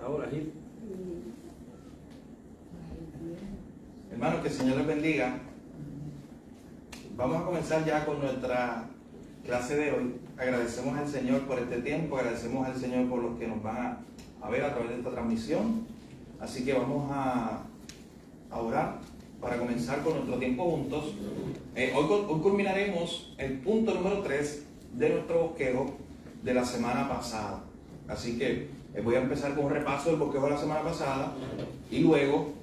Ahora, Gil. Hermanos, que el Señor les bendiga. Vamos a comenzar ya con nuestra clase de hoy. Agradecemos al Señor por este tiempo, agradecemos al Señor por los que nos van a ver a través de esta transmisión. Así que vamos a orar para comenzar con nuestro tiempo juntos. Hoy culminaremos el punto número 3 de nuestro bosquejo de la semana pasada. Así que voy a empezar con un repaso del bosquejo de la semana pasada y luego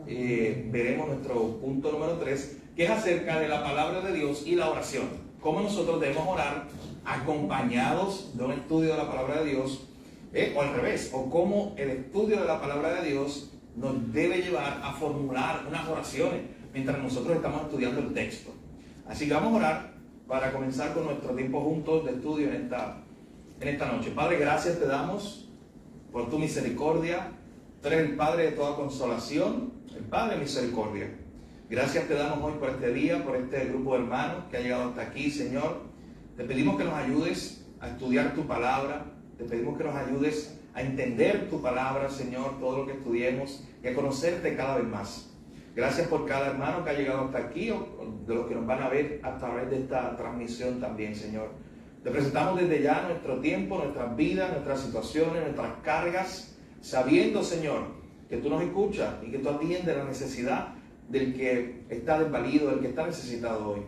veremos nuestro punto número 3, que es acerca de la palabra de Dios y la oración. Cómo nosotros debemos orar acompañados de un estudio de la palabra de Dios, o al revés, o cómo el estudio de la palabra de Dios nos debe llevar a formular unas oraciones mientras nosotros estamos estudiando el texto. Así que vamos a orar para comenzar con nuestro tiempo juntos de estudio en esta noche. Padre, gracias te damos por tu misericordia. Tú eres el Padre de toda consolación, el Padre de misericordia. Gracias te damos hoy por este día, por este grupo de hermanos que ha llegado hasta aquí, Señor. Te pedimos que nos ayudes a estudiar tu palabra. Te pedimos que nos ayudes a entender tu palabra, Señor, todo lo que estudiemos y a conocerte cada vez más. Gracias por cada hermano que ha llegado hasta aquí o de los que nos van a ver a través de esta transmisión también, Señor. Te presentamos desde ya nuestro tiempo, nuestras vidas, nuestras situaciones, nuestras cargas, sabiendo, Señor, que tú nos escuchas y que tú atiendes la necesidad del que está desvalido, del que está necesitado hoy.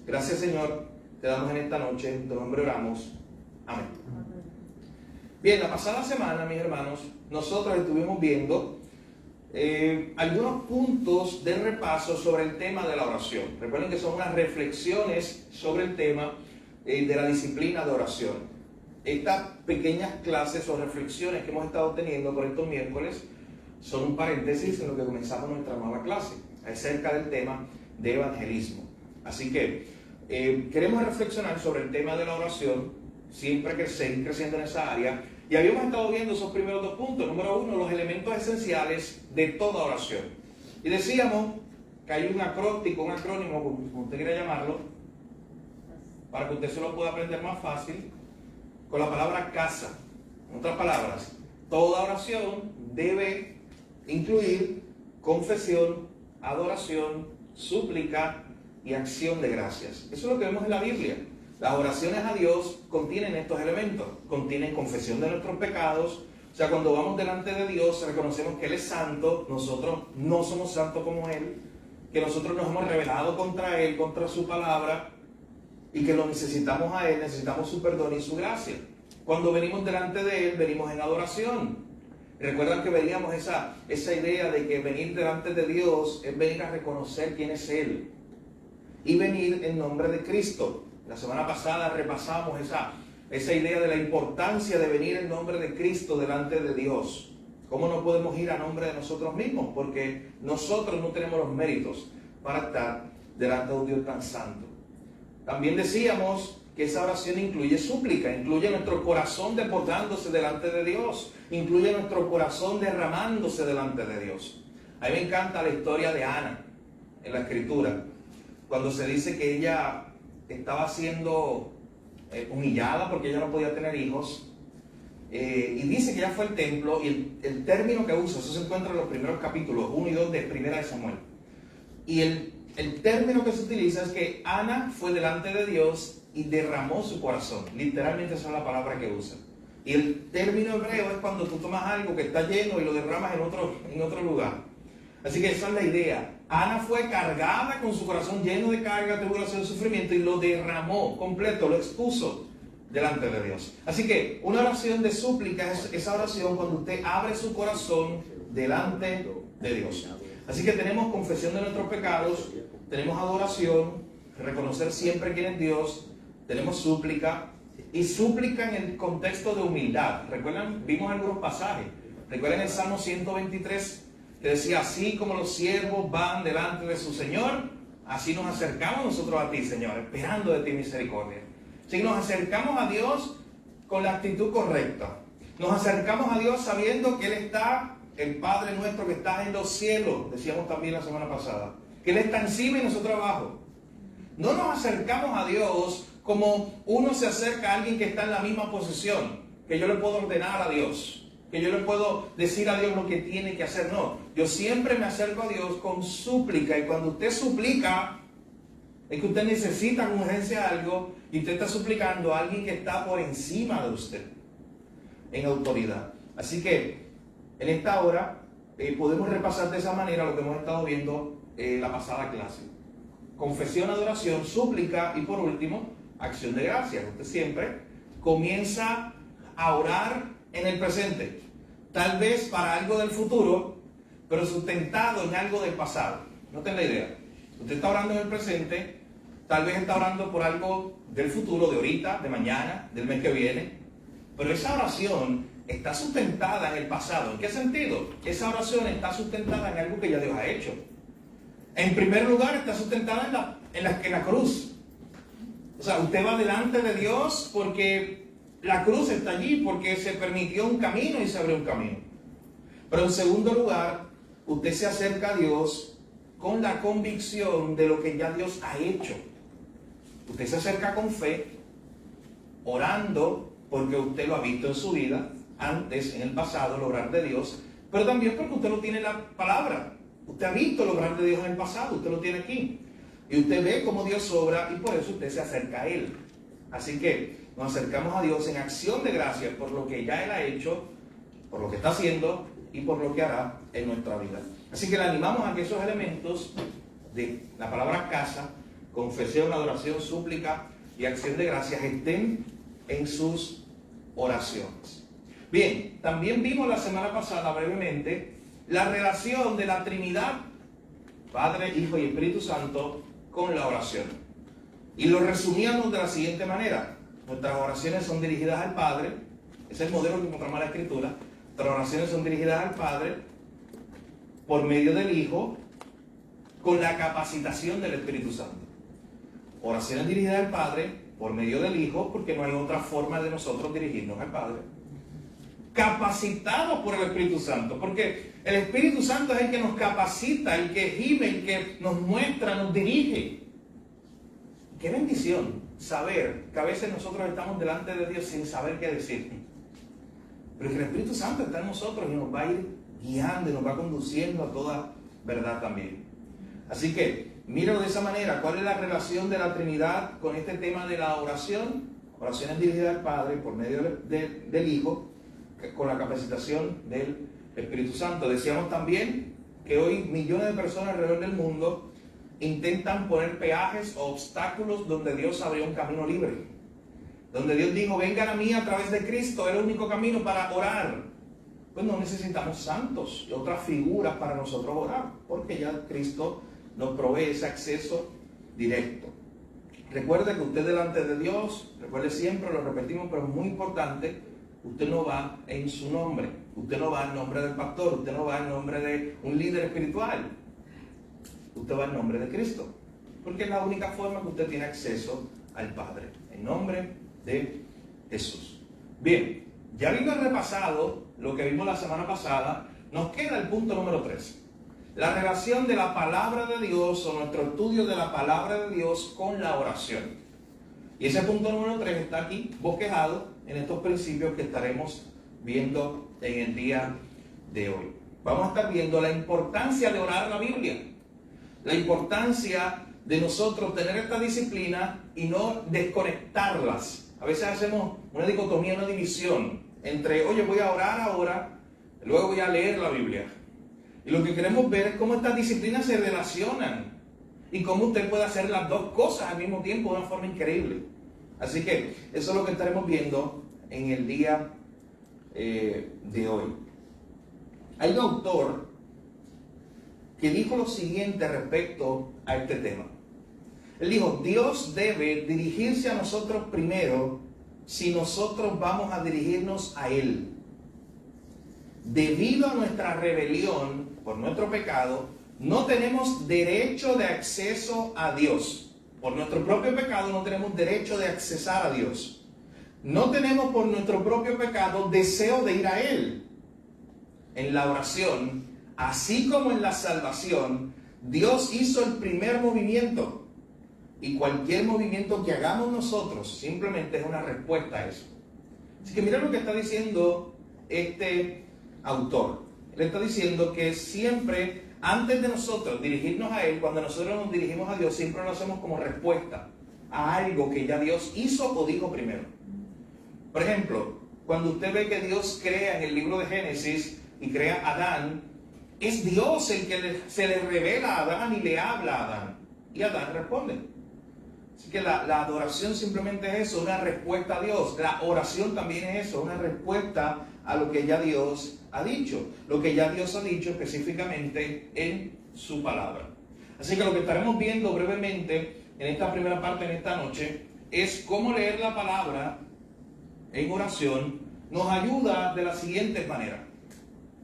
Gracias, Señor, te damos en esta noche, en tu nombre oramos. Amén. Bien, la pasada semana, mis hermanos, nosotros estuvimos viendo algunos puntos de repaso sobre el tema de la oración. Recuerden que son unas reflexiones sobre el tema de la disciplina de oración. Estas pequeñas clases o reflexiones que hemos estado teniendo por estos miércoles son un paréntesis en lo que comenzamos nuestra nueva clase acerca del tema de evangelismo. Así que queremos reflexionar sobre el tema de la oración, siempre seguir creciendo en esa área. Y habíamos estado viendo esos primeros dos puntos. Número 1, los elementos esenciales de toda oración. Y decíamos que hay un acrónimo, como usted quiera llamarlo, para que usted se lo pueda aprender más fácil, con la palabra casa. En otras palabras, toda oración debe incluir confesión, adoración, súplica y acción de gracias. Eso es lo que vemos en la Biblia. Las oraciones a Dios contienen estos elementos, contienen confesión de nuestros pecados. O sea, cuando vamos delante de Dios, reconocemos que Él es santo, nosotros no somos santos como Él, que nosotros nos hemos rebelado contra Él, contra su palabra, y que lo necesitamos a Él, necesitamos su perdón y su gracia. Cuando venimos delante de Él, venimos en adoración. Recuerdan que veíamos esa idea de que venir delante de Dios es venir a reconocer quién es Él y venir en nombre de Cristo. La semana pasada repasamos esa idea de la importancia de venir en nombre de Cristo delante de Dios. ¿Cómo no podemos ir a nombre de nosotros mismos? Porque nosotros no tenemos los méritos para estar delante de un Dios tan santo. También decíamos que esa oración incluye súplica, incluye nuestro corazón desbordándose delante de Dios, incluye nuestro corazón derramándose delante de Dios. A mí me encanta la historia de Ana en la Escritura, cuando se dice que ella estaba siendo humillada porque ella no podía tener hijos, y dice que ella fue al templo, y el término que usa, eso se encuentra en los primeros capítulos 1 y 2 de Primera de Samuel, y el término que se utiliza es que Ana fue delante de Dios y derramó su corazón. Literalmente esa es la palabra que usa. Y el término hebreo es cuando tú tomas algo que está lleno y lo derramas en otro lugar. Así que esa es la idea. Ana fue cargada con su corazón lleno de carga, tribulación y sufrimiento, y lo derramó completo, lo expuso delante de Dios. Así que una oración de súplica es esa oración cuando usted abre su corazón delante de Dios. Así que tenemos confesión de nuestros pecados, tenemos adoración, reconocer siempre quién es Dios, tenemos súplica, y súplica en el contexto de humildad. ¿Recuerdan? Vimos algunos pasajes. ¿Recuerdan el Salmo 123? Que decía, así como los siervos van delante de su Señor, así nos acercamos nosotros a ti, Señor, esperando de ti misericordia. Si nos acercamos a Dios con la actitud correcta, nos acercamos a Dios sabiendo que Él está el Padre nuestro que estás en los cielos, decíamos también la semana pasada, que Él está encima y nosotros abajo. No nos acercamos a Dios como uno se acerca a alguien que está en la misma posición, que yo le puedo ordenar a Dios, que yo le puedo decir a Dios lo que tiene que hacer. No, yo siempre me acerco a Dios con súplica, y cuando usted suplica, es que usted necesita con urgencia algo, y usted está suplicando a alguien que está por encima de usted, en autoridad. Así que, en esta hora, podemos repasar de esa manera lo que hemos estado viendo la pasada clase. Confesión, adoración, súplica y por último, acción de gracias. Usted siempre comienza a orar en el presente, tal vez para algo del futuro, pero sustentado en algo del pasado. Noten la idea. Usted está orando en el presente, tal vez está orando por algo del futuro, de ahorita, de mañana, del mes que viene, pero esa oración está sustentada en el pasado. ¿En qué sentido? Esa oración está sustentada en algo que ya Dios ha hecho. En primer lugar, está sustentada en la cruz. O sea, usted va delante de Dios porque la cruz está allí, porque se permitió un camino y se abrió un camino. Pero en segundo lugar, usted se acerca a Dios con la convicción de lo que ya Dios ha hecho. Usted se acerca con fe, orando porque usted lo ha visto en su vida, antes, en el pasado, el obrar de Dios, pero también porque usted lo tiene en la palabra. Usted ha visto el obrar de Dios en el pasado, usted lo tiene aquí. Y usted ve cómo Dios obra y por eso usted se acerca a Él. Así que nos acercamos a Dios en acción de gracias por lo que ya Él ha hecho, por lo que está haciendo y por lo que hará en nuestra vida. Así que le animamos a que esos elementos de la palabra casa, confesión, adoración, súplica y acción de gracias estén en sus oraciones. Bien, también vimos la semana pasada brevemente la relación de la Trinidad, Padre, Hijo y Espíritu Santo, con la oración. Y lo resumíamos de la siguiente manera. Nuestras oraciones son dirigidas al Padre, ese es el modelo que encontramos en la Escritura. Nuestras oraciones son dirigidas al Padre por medio del Hijo, con la capacitación del Espíritu Santo. Oraciones dirigidas al Padre por medio del Hijo, porque no hay otra forma de nosotros dirigirnos al Padre. Capacitados por el Espíritu Santo, porque el Espíritu Santo es el que nos capacita, el que gime, el que nos muestra, nos dirige. Qué bendición saber que a veces nosotros estamos delante de Dios sin saber qué decir, pero que el Espíritu Santo está en nosotros y nos va a ir guiando y nos va conduciendo a toda verdad también. Así que míralo de esa manera. ¿Cuál es la relación de la Trinidad con este tema de la oración? Oraciones dirigidas al Padre por medio del Hijo, con la capacitación del Espíritu Santo. Decíamos también que hoy millones de personas alrededor del mundo intentan poner peajes o obstáculos donde Dios abrió un camino libre, donde Dios dijo: vengan a mí a través de Cristo, es el único camino para orar. Pues no necesitamos santos y otras figuras para nosotros orar, porque ya Cristo nos provee ese acceso directo. Recuerde que usted delante de Dios, recuerde siempre, lo repetimos, pero es muy importante, usted no va en su nombre, usted no va en nombre del pastor, usted no va en nombre de un líder espiritual, usted va en nombre de Cristo, porque es la única forma que usted tiene acceso al Padre, en nombre de Jesús. Bien, ya habiendo repasado lo que vimos la semana pasada, nos queda el punto número 3, la relación de la palabra de Dios o nuestro estudio de la palabra de Dios con la oración. Y ese punto número 3 está aquí bosquejado en estos principios que estaremos viendo en el día de hoy. Vamos a estar viendo la importancia de orar la Biblia, la importancia de nosotros tener esta disciplina y no desconectarlas. A veces hacemos una dicotomía, una división entre, oye, voy a orar ahora, luego voy a leer la Biblia. Y lo que queremos ver es cómo estas disciplinas se relacionan y cómo usted puede hacer las dos cosas al mismo tiempo de una forma increíble. Así que eso es lo que estaremos viendo en el día de hoy. Hay un autor que dijo lo siguiente respecto a este tema. Él dijo: Dios debe dirigirse a nosotros primero si nosotros vamos a dirigirnos a Él. Debido a nuestra rebelión por nuestro pecado, no tenemos derecho de acceso a Dios. Por nuestro propio pecado no tenemos derecho de accesar a Dios. No tenemos por nuestro propio pecado deseo de ir a Él. en la oración, así como en la salvación, Dios hizo el primer movimiento. Y cualquier movimiento que hagamos nosotros simplemente es una respuesta a eso. Así que mira lo que está diciendo este autor. Él está diciendo que siempre, antes de nosotros dirigirnos a Él, cuando nosotros nos dirigimos a Dios, siempre lo hacemos como respuesta a algo que ya Dios hizo o dijo primero. Por ejemplo, cuando usted ve que Dios crea en el libro de Génesis y crea a Adán, es Dios el que se le revela a Adán y le habla a Adán. Y Adán responde. Así que la adoración simplemente es eso, una respuesta a Dios. La oración también es eso, una respuesta a lo que ya Dios ha dicho. Lo que ya Dios ha dicho específicamente en su palabra. Así que lo que estaremos viendo brevemente en esta primera parte, en esta noche, es cómo leer la palabra en oración nos ayuda de la siguiente manera.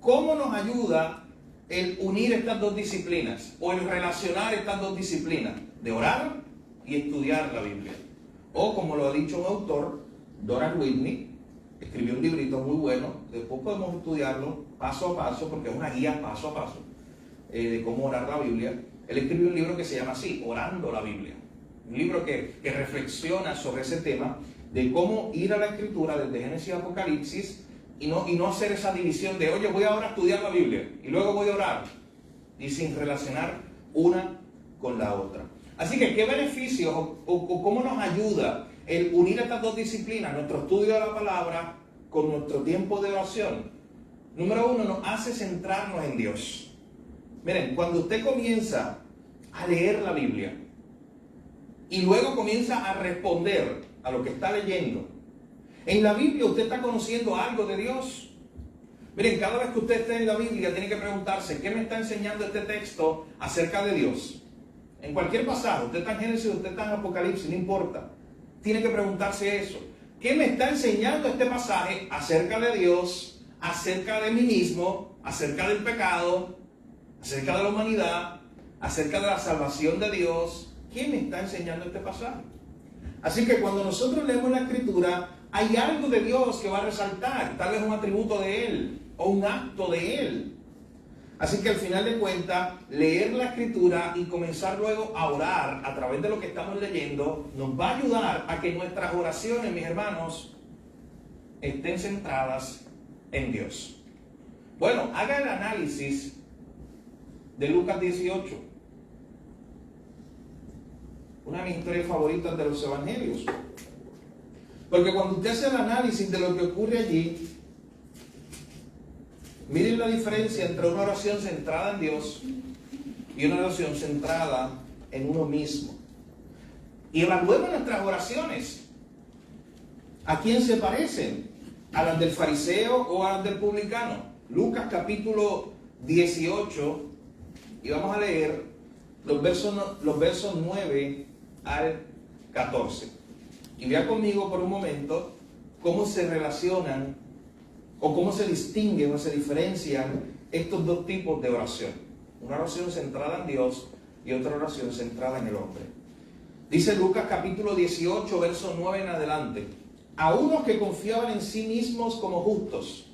¿Cómo nos ayuda el unir estas dos disciplinas o el relacionar estas dos disciplinas de orar y estudiar la Biblia? O como lo ha dicho un autor, Donald Whitney, escribió un librito muy bueno, después podemos estudiarlo paso a paso porque es una guía paso a paso de cómo orar la Biblia. Él escribió un libro que se llama así, Orando la Biblia. Un libro que reflexiona sobre ese tema de cómo ir a la Escritura desde Génesis a Apocalipsis y no hacer esa división de, oye, voy ahora a estudiar la Biblia y luego voy a orar, y sin relacionar una con la otra. Así que, ¿qué beneficios o cómo nos ayuda el unir estas dos disciplinas, nuestro estudio de la palabra con nuestro tiempo de oración? Número uno, nos hace centrarnos en Dios. Miren, cuando usted comienza a leer la Biblia y luego comienza a responder a lo que está leyendo, en la Biblia usted está conociendo algo de Dios. Miren, cada vez que usted esté en la Biblia tiene que preguntarse, ¿qué me está enseñando este texto acerca de Dios? En cualquier pasaje, usted está en Génesis, usted está en Apocalipsis, no importa. Tiene que preguntarse eso. ¿Qué me está enseñando este pasaje acerca de Dios, acerca de mí mismo, acerca del pecado, acerca de la humanidad, acerca de la salvación de Dios? ¿Qué me está enseñando este pasaje? Así que cuando nosotros leemos la Escritura, hay algo de Dios que va a resaltar, tal vez un atributo de Él o un acto de Él. Así que al final de cuentas, leer la Escritura y comenzar luego a orar a través de lo que estamos leyendo, nos va a ayudar a que nuestras oraciones, mis hermanos, estén centradas en Dios. Bueno, haga el análisis de Lucas 18. Una de mis historias favoritas de los evangelios. Porque cuando usted hace el análisis de lo que ocurre allí, miren la diferencia entre una oración centrada en Dios y una oración centrada en uno mismo. Y evaluemos nuestras oraciones. ¿A quién se parecen? ¿A las del fariseo o a las del publicano? Lucas capítulo 18, y vamos a leer los versos 9 al 14. Y vea conmigo por un momento cómo se relacionan o cómo se distinguen o se diferencian estos dos tipos de oración. Una oración centrada en Dios y otra oración centrada en el hombre. Dice Lucas capítulo 18, verso 9 en adelante. A unos que confiaban en sí mismos como justos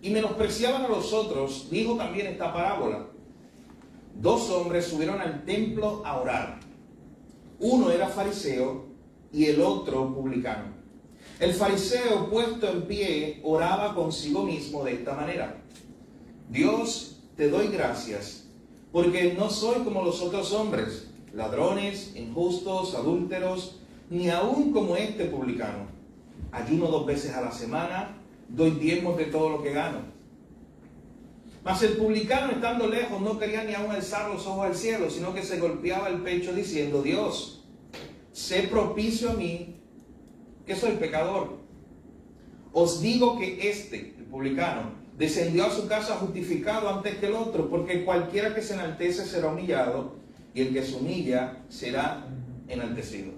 y menospreciaban a los otros, dijo también esta parábola. Dos hombres subieron al templo a orar. Uno era fariseo y el otro publicano. El fariseo, puesto en pie, oraba consigo mismo de esta manera: Dios, te doy gracias, porque no soy como los otros hombres, ladrones, injustos, adúlteros, ni aún como este publicano. Ayuno 2 veces a la semana, doy diezmos de todo lo que gano. Mas el publicano, estando lejos, no quería ni aún alzar los ojos al cielo, sino que se golpeaba el pecho diciendo: Dios, sé propicio a mí, que soy pecador. Os digo que este, el publicano, descendió a su casa justificado antes que el otro, porque cualquiera que se enaltece será humillado, y el que se humilla será enaltecido.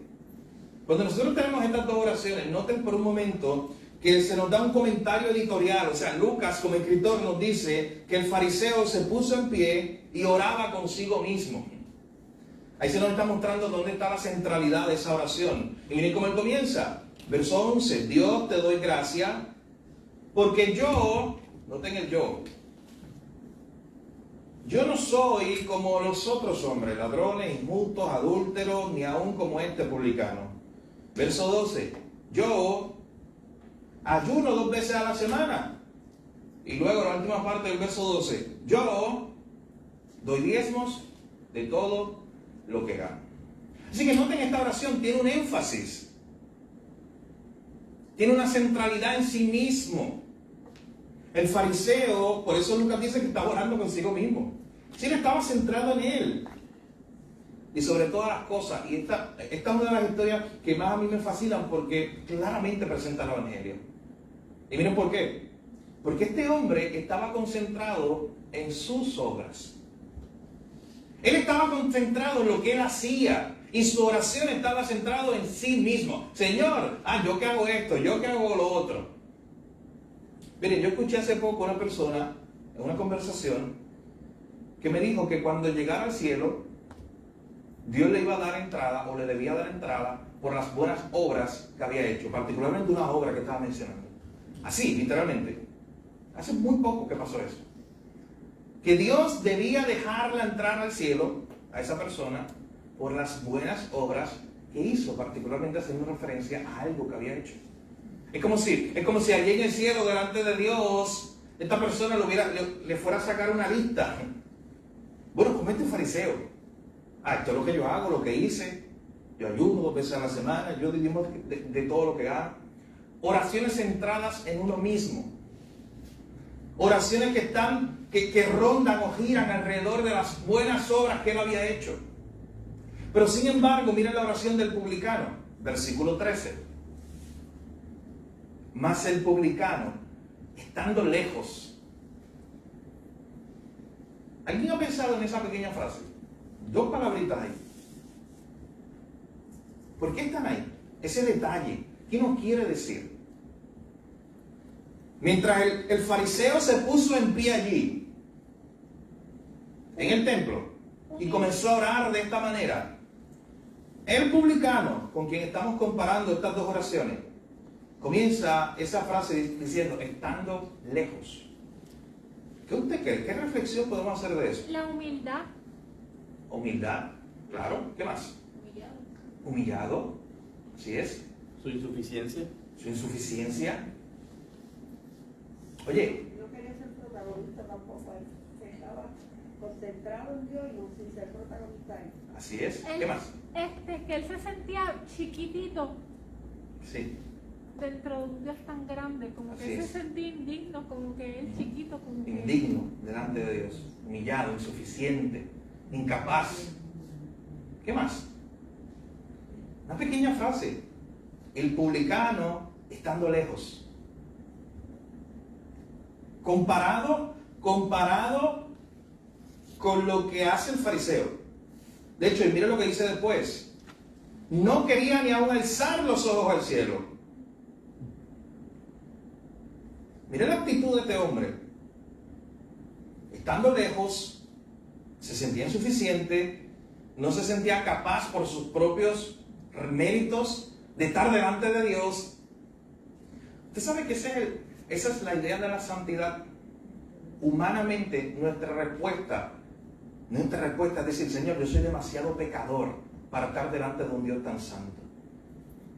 Cuando nosotros tenemos estas dos oraciones, noten por un momento que se nos da un comentario editorial. O sea, Lucas como escritor nos dice que el fariseo se puso en pie y oraba consigo mismo. Ahí se nos está mostrando dónde está la centralidad de esa oración. Y miren cómo él comienza. Verso 11. Dios, te doy gracias porque yo, noten el yo, yo no soy como los otros hombres, ladrones, injustos, adúlteros, ni aun como este publicano. Verso 12, yo ayuno 2 veces a la semana. Y luego la última parte del verso 12, yo doy diezmos de todo lo que gano. Así que noten, esta oración tiene un énfasis, tiene una centralidad en sí mismo. El fariseo, por eso Lucas dice que estaba orando consigo mismo. Sí, él estaba centrado en él y sobre todas las cosas. Y esta es una de las historias que más a mí me fascinan porque claramente presenta el Evangelio. Y miren por qué. Porque este hombre estaba concentrado en sus obras. Él estaba concentrado en lo que él hacía. Y su oración estaba centrado en sí mismo. Señor, yo que hago esto, yo que hago lo otro. Miren, yo escuché hace poco una persona en una conversación que me dijo que cuando llegara al cielo, Dios le iba a dar entrada o le debía dar entrada por las buenas obras que había hecho, particularmente una obra que estaba mencionando. Así, literalmente. Hace muy poco que pasó eso. Que Dios debía dejarla entrar al cielo a esa persona por las buenas obras que hizo, particularmente haciendo referencia a algo que había hecho. Es como si allí en el cielo, delante de Dios, esta persona le fuera a sacar una lista. Bueno, como este fariseo. Esto es lo que yo hago, lo que hice. Yo ayuno 2 veces a la semana, yo diezmo de todo lo que hago. Oraciones centradas en uno mismo. Oraciones que rondan o giran alrededor de las buenas obras que él había hecho. Pero sin embargo, miren la oración del publicano, versículo 13. Mas el publicano, estando lejos. ¿Alguien ha pensado en esa pequeña frase? 2 palabritas ahí. ¿Por qué están ahí? Ese detalle, ¿qué nos quiere decir? Mientras el fariseo se puso en pie allí, en el templo, y comenzó a orar de esta manera, el publicano, con quien estamos comparando estas 2 oraciones, comienza esa frase diciendo, estando lejos. ¿Qué usted cree? ¿Qué reflexión podemos hacer de eso? La humildad. Humildad, claro. ¿Qué más? Humillado. Humillado, así es. Su insuficiencia. Su insuficiencia. Oye. No quería ser protagonista tampoco. Estaba concentrado en Dios y no sin ser protagonista. Así es. ¿Qué más? Que él se sentía chiquitito Sí. dentro de un Dios tan grande, como que Así él es. se sentía indigno, como que él chiquito, como que... Indigno delante de Dios. Humillado, insuficiente, incapaz. ¿Qué más? Una pequeña frase. El publicano estando lejos. Comparado con lo que hace el fariseo. De hecho, y mira lo que dice después. No quería ni aún alzar los ojos al cielo. Mira la actitud de este hombre. Estando lejos, se sentía insuficiente, no se sentía capaz por sus propios méritos de estar delante de Dios. Usted sabe que esa es la idea de la santidad. Humanamente, nuestra respuesta es decir, Señor, yo soy demasiado pecador para estar delante de un Dios tan santo.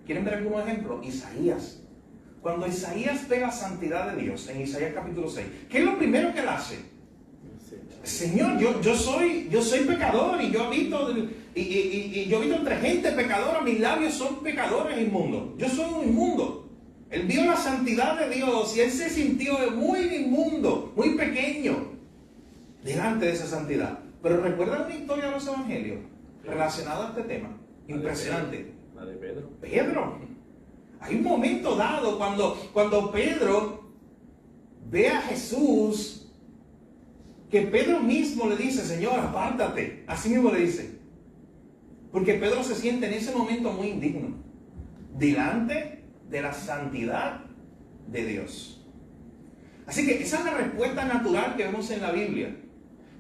¿Quieren ver algunos ejemplos? Isaías. Cuando Isaías ve la santidad de Dios, en Isaías capítulo 6, ¿qué es lo primero que él hace? Señor, yo soy pecador y yo habito entre gente pecadora, mis labios son pecadores inmundos. Yo soy un inmundo. Él vio la santidad de Dios y él se sintió muy inmundo, muy pequeño delante de esa santidad. Pero recuerdan una historia de los evangelios relacionada a este tema. Impresionante. La de Pedro. Pedro. Hay un momento dado cuando Pedro ve a Jesús, que Pedro mismo le dice, Señor, apártate. Así mismo le dice. Porque Pedro se siente en ese momento muy indigno delante de la santidad de Dios. Así que esa es la respuesta natural que vemos en la Biblia.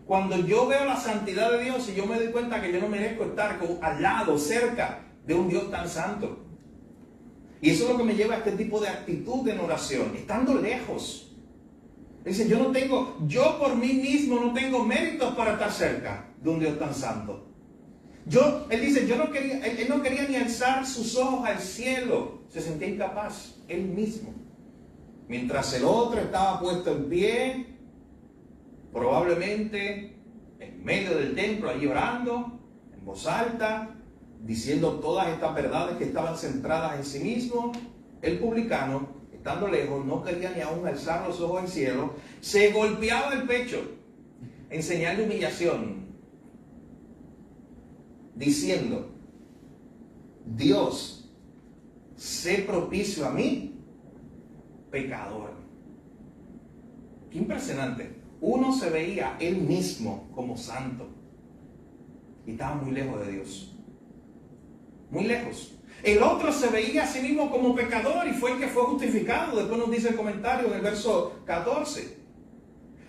Cuando yo veo la santidad de Dios y yo me doy cuenta que yo no merezco estar al lado, cerca de un Dios tan santo. Y eso es lo que me lleva a este tipo de actitud en oración, estando lejos. Dice, yo por mí mismo no tengo méritos para estar cerca de un Dios tan santo. Él dice, él no quería ni alzar sus ojos al cielo. Se sentía incapaz, él mismo. Mientras el otro estaba puesto en pie, probablemente en medio del templo, ahí orando, en voz alta, diciendo todas estas verdades que estaban centradas en sí mismo. El publicano, estando lejos, no quería ni aún alzar los ojos al cielo, se golpeaba el pecho en señal de humillación, diciendo, Dios, sé propicio a mí, pecador. Qué impresionante. Uno se veía él mismo como santo y estaba muy lejos de Dios. Muy lejos. El otro se veía a sí mismo como pecador y fue el que fue justificado. Después nos dice el comentario en el verso 14.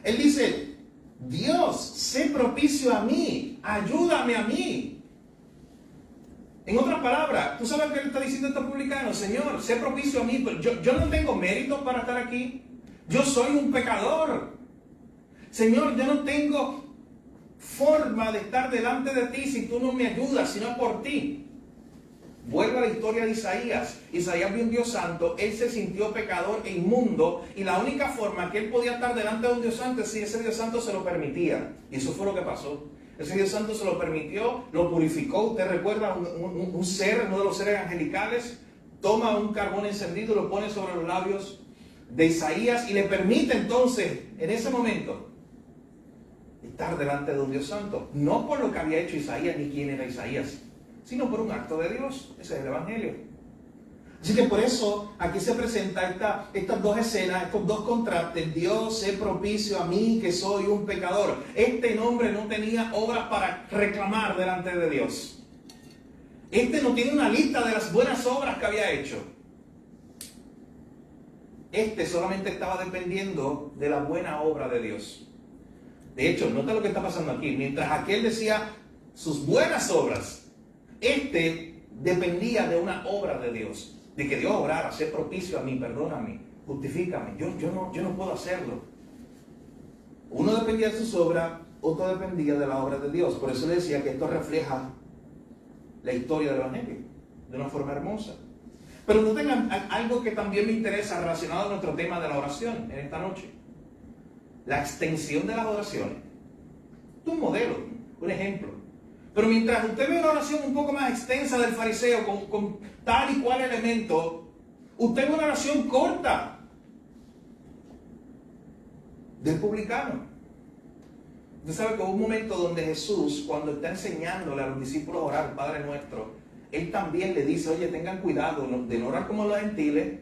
Él dice, Dios, sé propicio a mí, ayúdame a mí. En otras palabras, ¿tú sabes qué le está diciendo este publicano? Señor, sé propicio a mí, yo no tengo mérito para estar aquí. Yo soy un pecador. Señor, yo no tengo forma de estar delante de ti si tú no me ayudas, sino por ti. Vuelve a la historia de Isaías. Isaías vio un Dios santo, él se sintió pecador e inmundo, y la única forma que él podía estar delante de un Dios santo es si ese Dios santo se lo permitía. Y eso fue lo que pasó. Ese Dios santo se lo permitió, lo purificó. Usted recuerda un ser, uno de los seres angelicales, toma un carbón encendido, lo pone sobre los labios de Isaías y le permite entonces, en ese momento, estar delante de un Dios santo. No por lo que había hecho Isaías ni quién era Isaías, sino por un acto de Dios. Ese es el Evangelio. Así que por eso aquí se presentan estas dos escenas, estos dos contrastes. Dios, sé propicio a mí que soy un pecador. Este hombre no tenía obras para reclamar delante de Dios. Este no tiene una lista de las buenas obras que había hecho. Este solamente estaba dependiendo de la buena obra de Dios. De hecho, nota lo que está pasando aquí. Mientras aquel decía sus buenas obras, este dependía de una obra de Dios. De que Dios obrara, sé propicio a mí, perdóname, justifícame. Yo no puedo hacerlo. Uno dependía de sus obras, otro dependía de la obra de Dios. Por eso le decía que esto refleja la historia del Evangelio de una forma hermosa. Pero no tengan algo que también me interesa relacionado a nuestro tema de la oración en esta noche. La extensión de las oraciones. Esto es un modelo, un ejemplo. Pero mientras usted ve una oración un poco más extensa del fariseo con tal y cual elemento, usted ve una oración corta del publicano. Usted sabe que hubo un momento donde Jesús, cuando está enseñándole a los discípulos a orar el Padre Nuestro, Él también le dice, oye, tengan cuidado de no orar como los gentiles,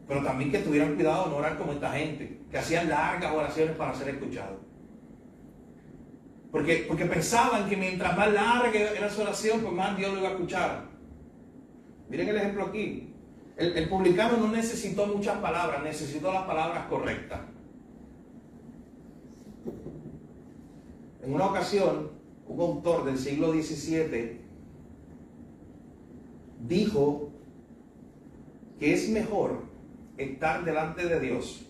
pero también que tuvieran cuidado de no orar como esta gente, que hacían largas oraciones para ser escuchados. Porque pensaban que mientras más larga era su oración, pues más Dios lo iba a escuchar. Miren el ejemplo aquí. El publicano no necesitó muchas palabras, necesitó las palabras correctas. En una ocasión, un autor del siglo XVII dijo que es mejor estar delante de Dios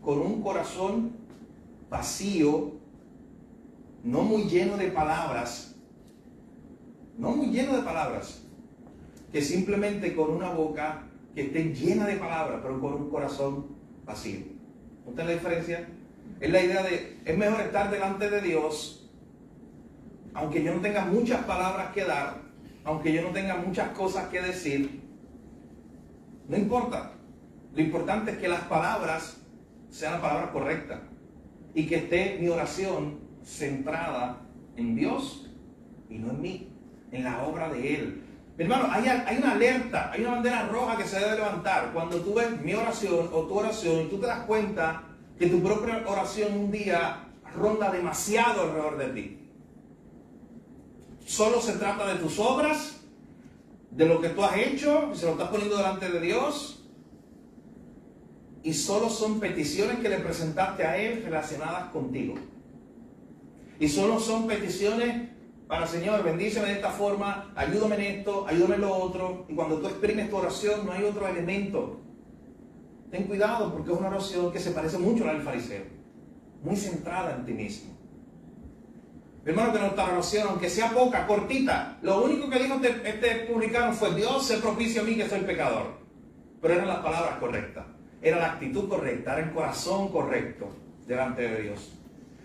con un corazón vacío, no muy lleno de palabras, que simplemente con una boca que esté llena de palabras, pero con un corazón vacío. ¿Notan la diferencia? Es la idea de, es mejor estar delante de Dios, aunque yo no tenga muchas palabras que dar, aunque yo no tenga muchas cosas que decir, no importa. Lo importante es que las palabras sean las palabras correctas y que esté mi oración centrada en Dios y no en mí, en la obra de Él. Mi hermano, hay una alerta, hay una bandera roja que se debe levantar cuando tú ves mi oración o tu oración y tú te das cuenta que tu propia oración un día ronda demasiado alrededor de ti. Solo se trata de tus obras, de lo que tú has hecho, y se lo estás poniendo delante de Dios, y solo son peticiones que le presentaste a Él relacionadas contigo. Y solo son peticiones para, Señor, bendíceme de esta forma, ayúdame en esto, ayúdame en lo otro. Y cuando tú exprimes tu oración, no hay otro elemento. ten cuidado porque es una oración que se parece mucho a la del fariseo, muy centrada en ti mismo. Mi hermano, que nuestra oración, aunque sea poca, cortita, lo único que dijo este publicano fue: Dios se propicia a mí que soy pecador. Pero eran las palabras correctas, era la actitud correcta, era el corazón correcto delante de Dios.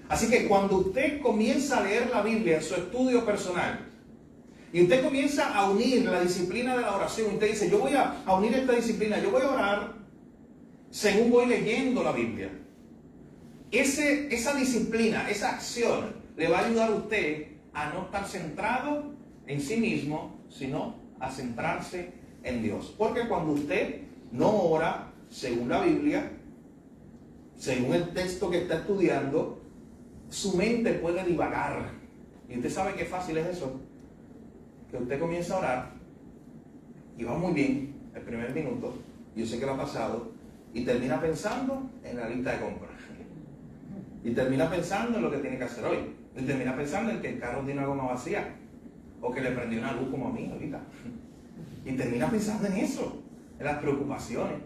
Así que cuando usted comienza a leer la Biblia en su estudio personal, y usted comienza a unir la disciplina de la oración, usted dice: yo voy a unir esta disciplina, yo voy a orar según voy leyendo la Biblia. Esa disciplina, esa acción, le va a ayudar a usted a no estar centrado en sí mismo, sino a centrarse en Dios. Porque cuando usted no ora según la Biblia, según el texto que está estudiando, su mente puede divagar. Y usted sabe qué fácil es eso. Que usted comienza a orar y va muy bien el primer minuto, yo sé que lo ha pasado, y termina pensando en la lista de compras. Y termina pensando en lo que tiene que hacer hoy. Y termina pensando en que el carro tiene una goma vacía. O que le prendió una luz como a mí ahorita. Y termina pensando en eso, en las preocupaciones.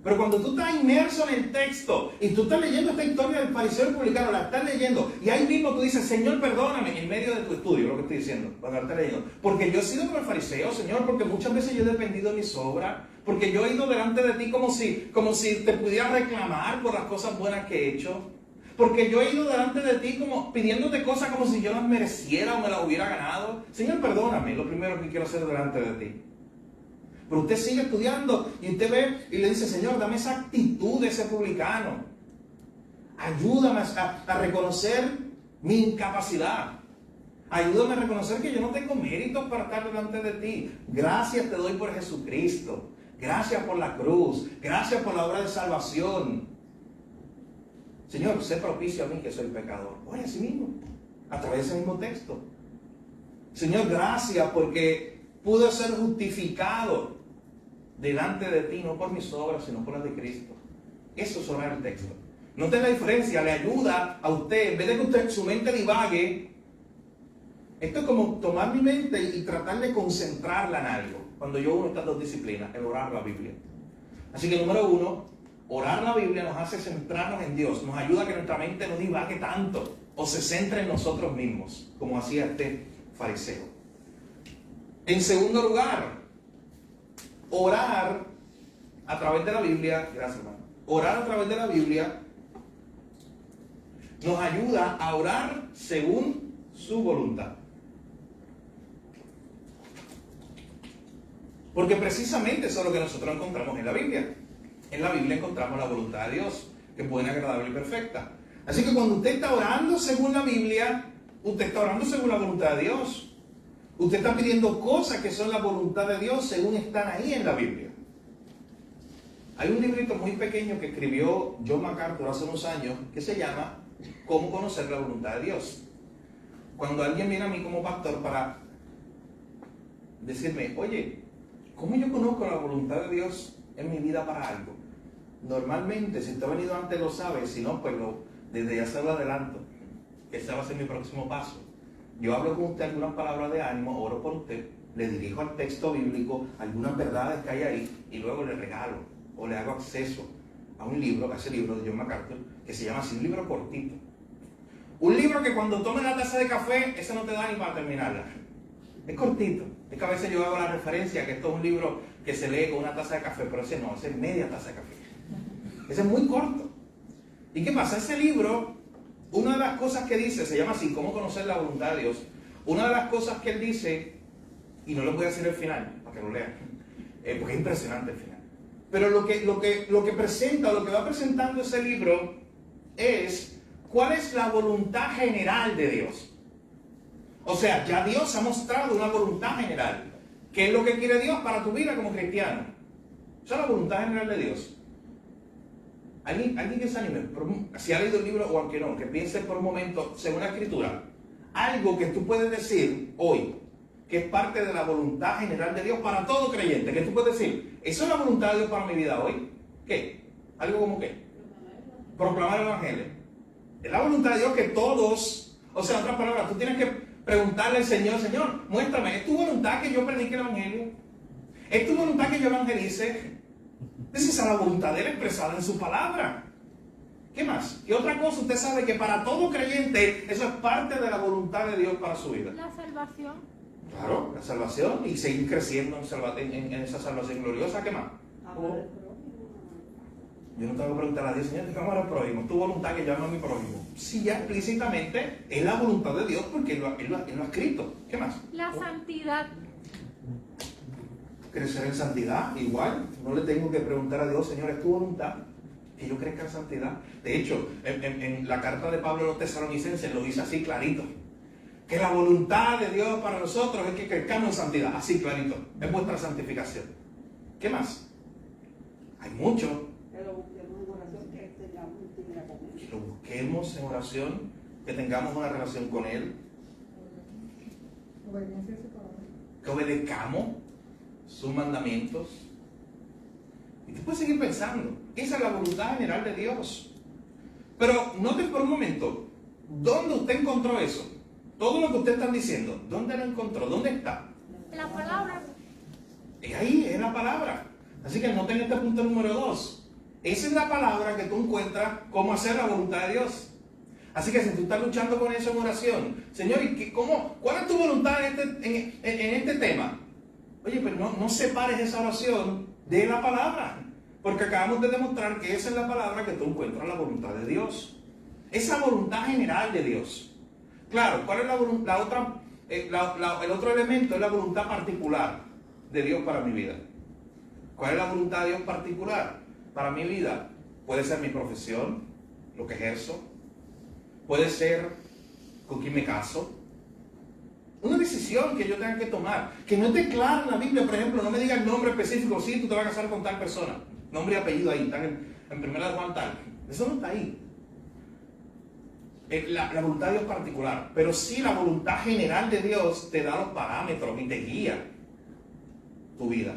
Pero cuando tú estás inmerso en el texto y tú estás leyendo esta historia del fariseo y el publicano, la estás leyendo, y ahí mismo tú dices: Señor, perdóname, en medio de tu estudio, lo que estoy diciendo, cuando la estás leyendo, porque yo he sido como el fariseo, Señor, porque muchas veces yo he dependido de mis obras, porque yo he ido delante de ti como si te pudiera reclamar por las cosas buenas que he hecho, porque yo he ido delante de ti como pidiéndote cosas como si yo las mereciera o me las hubiera ganado. Señor, perdóname, lo primero que quiero hacer delante de ti. Pero usted sigue estudiando y usted ve y le dice: Señor, dame esa actitud de ese publicano. Ayúdame a reconocer mi incapacidad. Ayúdame a reconocer que yo no tengo méritos para estar delante de ti. Gracias te doy por Jesucristo. Gracias por la cruz. Gracias por la obra de salvación. Señor, sé propicio a mí que soy pecador. Oye, así mismo, a través de ese mismo texto. Señor, gracias porque pude ser justificado delante de ti, no por mis obras, sino por las de Cristo. Eso es orar el texto. Noten la diferencia, le ayuda a usted, en vez de que usted su mente divague. Esto es como tomar mi mente y tratar de concentrarla en algo. Cuando yo uno estas dos disciplinas, el orar la Biblia. Así que número uno, orar la Biblia nos hace centrarnos en Dios, nos ayuda a que nuestra mente no divague tanto o se centre en nosotros mismos, como hacía este fariseo. En segundo lugar, orar a través de la Biblia, gracias hermano, orar a través de la Biblia nos ayuda a orar según su voluntad. Porque precisamente eso es lo que nosotros encontramos en la Biblia. En la Biblia encontramos la voluntad de Dios, que es buena, agradable y perfecta. Así que cuando usted está orando según la Biblia, usted está orando según la voluntad de Dios. Usted está pidiendo cosas que son la voluntad de Dios según están ahí en la Biblia. Hay un librito muy pequeño que escribió John MacArthur hace unos años que se llama ¿Cómo conocer la voluntad de Dios? Cuando alguien viene a mí como pastor para decirme: oye, ¿cómo yo conozco la voluntad de Dios en mi vida para algo? Normalmente, si usted ha venido antes lo sabe, si no, pues desde ya se lo adelanto, que ese va a ser mi próximo paso. Yo hablo con usted algunas palabras de ánimo, oro por usted, le dirijo al texto bíblico, algunas verdades que hay ahí, y luego le regalo o le hago acceso a un libro, a ese libro de John MacArthur, que se llama así, un libro cortito. Un libro que cuando tomes la taza de café, ese no te da ni para terminarla. Es cortito. Es que a veces yo hago la referencia que esto es un libro que se lee con una taza de café, pero ese no, ese es media taza de café. Ese es muy corto. ¿Y qué pasa? Ese libro, una de las cosas que dice, se llama así, ¿Cómo conocer la voluntad de Dios? Una de las cosas que él dice, y no les voy a decir el final, para que lo lean, porque es impresionante el final. Pero lo que presenta, lo que va presentando ese libro es cuál es la voluntad general de Dios. O sea, ya Dios ha mostrado una voluntad general. ¿Qué es lo que quiere Dios para tu vida como cristiano? Esa es la voluntad general de Dios. Alguien que se anime, si ha leído el libro o aunque no, que piense por un momento, según la Escritura, algo que tú puedes decir hoy, que es parte de la voluntad general de Dios para todo creyente, que tú puedes decir, ¿eso es la voluntad de Dios para mi vida hoy? ¿Qué? ¿Algo como qué? Proclamar el Evangelio. Es la voluntad de Dios que todos, o sea, en otras palabras, tú tienes que preguntarle al Señor: Señor, muéstrame, ¿es tu voluntad que yo predique el Evangelio? ¿Es tu voluntad que yo evangelice? Esa es la voluntad de Él expresada en su palabra. ¿Qué más? ¿Qué otra cosa usted sabe que para todo creyente eso es parte de la voluntad de Dios para su vida? La salvación. Claro, la salvación y seguir creciendo en esa salvación gloriosa. ¿Qué más? Amar al prójimo. Yo no tengo que preguntarle a Dios, Señor, ¿qué amar al prójimo? Tu voluntad que yo ame a mi prójimo. Sí, ya explícitamente es la voluntad de Dios porque Él lo ha escrito. ¿Qué más? La santidad. Crecer en santidad, igual. No le tengo que preguntar a Dios, Señor, ¿es tu voluntad que yo crezca en santidad? De hecho, en la carta de Pablo a los Tesalonicenses lo dice así clarito. Que la voluntad de Dios para nosotros es que crezcamos en santidad. Así clarito. Es vuestra santificación. ¿Qué más? Hay mucho. Que lo busquemos en oración, que tengamos intimidad con Él. Que lo busquemos en oración, que tengamos una relación con Él, Obediencia a su palabra. que obedezcamos sus mandamientos. Y tú puedes seguir pensando. Esa es la voluntad general de Dios. Pero note por un momento, ¿dónde usted encontró eso? Todo lo que usted está diciendo, ¿dónde lo encontró? ¿Dónde está? La palabra. Es ahí, es la palabra. Así que noten este punto número 2. Esa es la palabra que tú encuentras cómo hacer la voluntad de Dios. Así que si tú estás luchando con eso en oración, Señor, ¿cuál es tu voluntad en este tema? Oye, pues no separes esa oración de la palabra. Porque acabamos de demostrar que esa es la palabra que tú encuentras la voluntad de Dios. Esa voluntad general de Dios. Claro, ¿cuál es el otro elemento? Es la voluntad particular de Dios para mi vida. ¿Cuál es la voluntad de Dios particular para mi vida? Puede ser mi profesión, lo que ejerzo. Puede ser con quién me caso. Una decisión que yo tenga que tomar. Que no esté claro en la Biblia, por ejemplo, no me diga el nombre específico. Sí, tú te vas a casar con tal persona. Nombre y apellido ahí, están en primera de Juan tal. Eso no está ahí. La voluntad de Dios particular, pero sí la voluntad general de Dios te da los parámetros y te guía tu vida.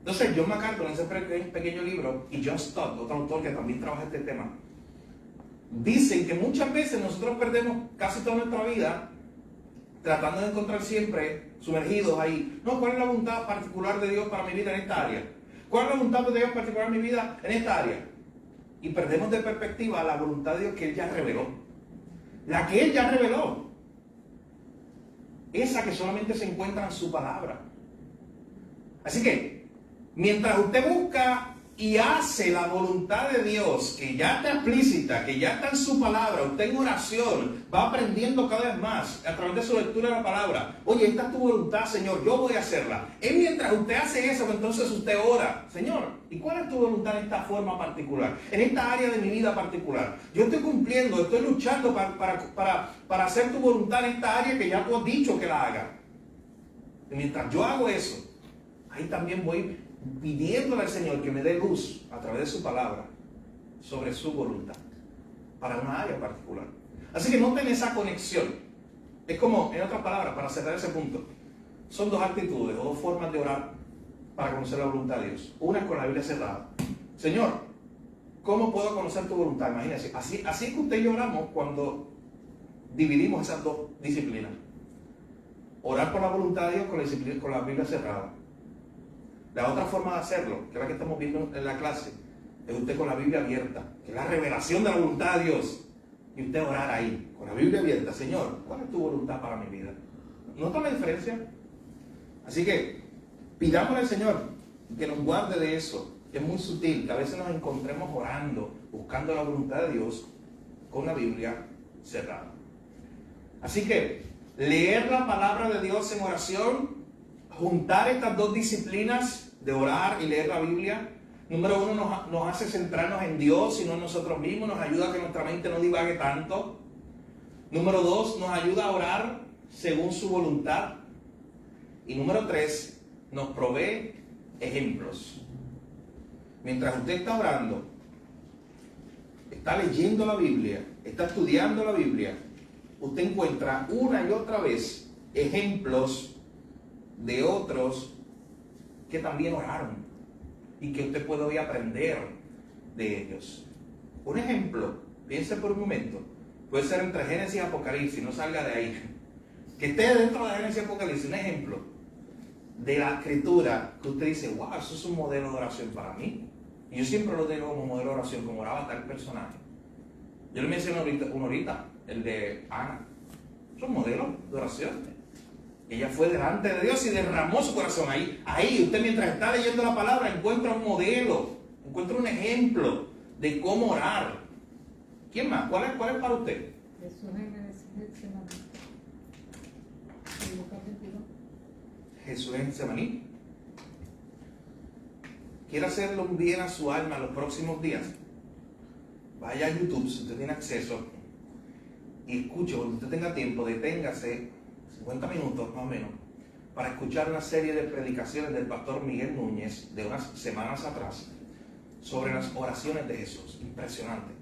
Entonces John MacArthur, en ese pequeño libro, y John Stott, otro autor que también trabaja este tema, dicen que muchas veces nosotros perdemos casi toda nuestra vida tratando de encontrar siempre sumergidos ahí. No, ¿cuál es la voluntad particular de Dios para mi vida en esta área? ¿Cuál es la voluntad de Dios particular en mi vida en esta área? Y perdemos de perspectiva la voluntad de Dios que Él ya reveló. La que Él ya reveló. Esa que solamente se encuentra en su palabra. Así que, mientras usted busca y hace la voluntad de Dios, que ya está explícita, que ya está en su palabra, usted en oración va aprendiendo cada vez más a través de su lectura de la palabra. Oye, esta es tu voluntad, Señor, yo voy a hacerla. Es mientras usted hace eso que entonces usted ora. Señor, ¿y cuál es tu voluntad en esta forma particular? En esta área de mi vida particular. Yo estoy cumpliendo, estoy luchando para hacer tu voluntad en esta área que ya tú has dicho que la haga. Y mientras yo hago eso, ahí también voy pidiéndole al Señor que me dé luz a través de su palabra sobre su voluntad para una área particular. Así que noten esa conexión. Es como, en otras palabras, para cerrar ese punto, son dos actitudes o dos formas de orar para conocer la voluntad de Dios. Una es con la Biblia cerrada. Señor, ¿cómo puedo conocer tu voluntad? Imagínense, así es que usted y yo oramos cuando dividimos esas dos disciplinas. Orar por la voluntad de Dios con la Biblia cerrada. La otra forma de hacerlo, que es la que estamos viendo en la clase, es usted con la Biblia abierta, que es la revelación de la voluntad de Dios. Y usted orar ahí, con la Biblia abierta. Señor, ¿cuál es tu voluntad para mi vida? ¿Nota la diferencia? Así que, pidámosle al Señor que nos guarde de eso, que es muy sutil, que a veces nos encontremos orando, buscando la voluntad de Dios, con la Biblia cerrada. Así que, leer la palabra de Dios en oración, juntar estas dos disciplinas de orar y leer la Biblia. Número uno, nos hace centrarnos en Dios y no en nosotros mismos, nos ayuda a que nuestra mente no divague tanto. Número dos, nos ayuda a orar según su voluntad. Y número tres, nos provee ejemplos. Mientras usted está orando, está leyendo la Biblia, está estudiando la Biblia, usted encuentra una y otra vez ejemplos de otros que también oraron y que usted puede hoy aprender de ellos. Un ejemplo, piense por un momento, puede ser entre Génesis y Apocalipsis, no salga de ahí. Que esté dentro de Génesis y Apocalipsis, un ejemplo de la escritura que usted dice, wow, eso es un modelo de oración para mí. Y yo siempre lo tengo como modelo de oración, como oraba tal personaje. Yo le mencioné uno ahorita, el de Ana. Es un modelo de oración. Ella fue delante de Dios y derramó su corazón. Ahí usted mientras está leyendo la palabra encuentra un modelo, encuentra un ejemplo de cómo orar. ¿Quién más? ¿Cuál es para usted? Jesús en el Getsemaní. En Lucas 22. Jesús en Getsemaní. ¿Quiere hacerle un bien a su alma en los próximos días? Vaya a YouTube si usted tiene acceso y escuche, cuando usted tenga tiempo, deténgase 50 minutos más o menos para escuchar una serie de predicaciones del pastor Miguel Núñez de unas semanas atrás sobre las oraciones de Jesús. Impresionante.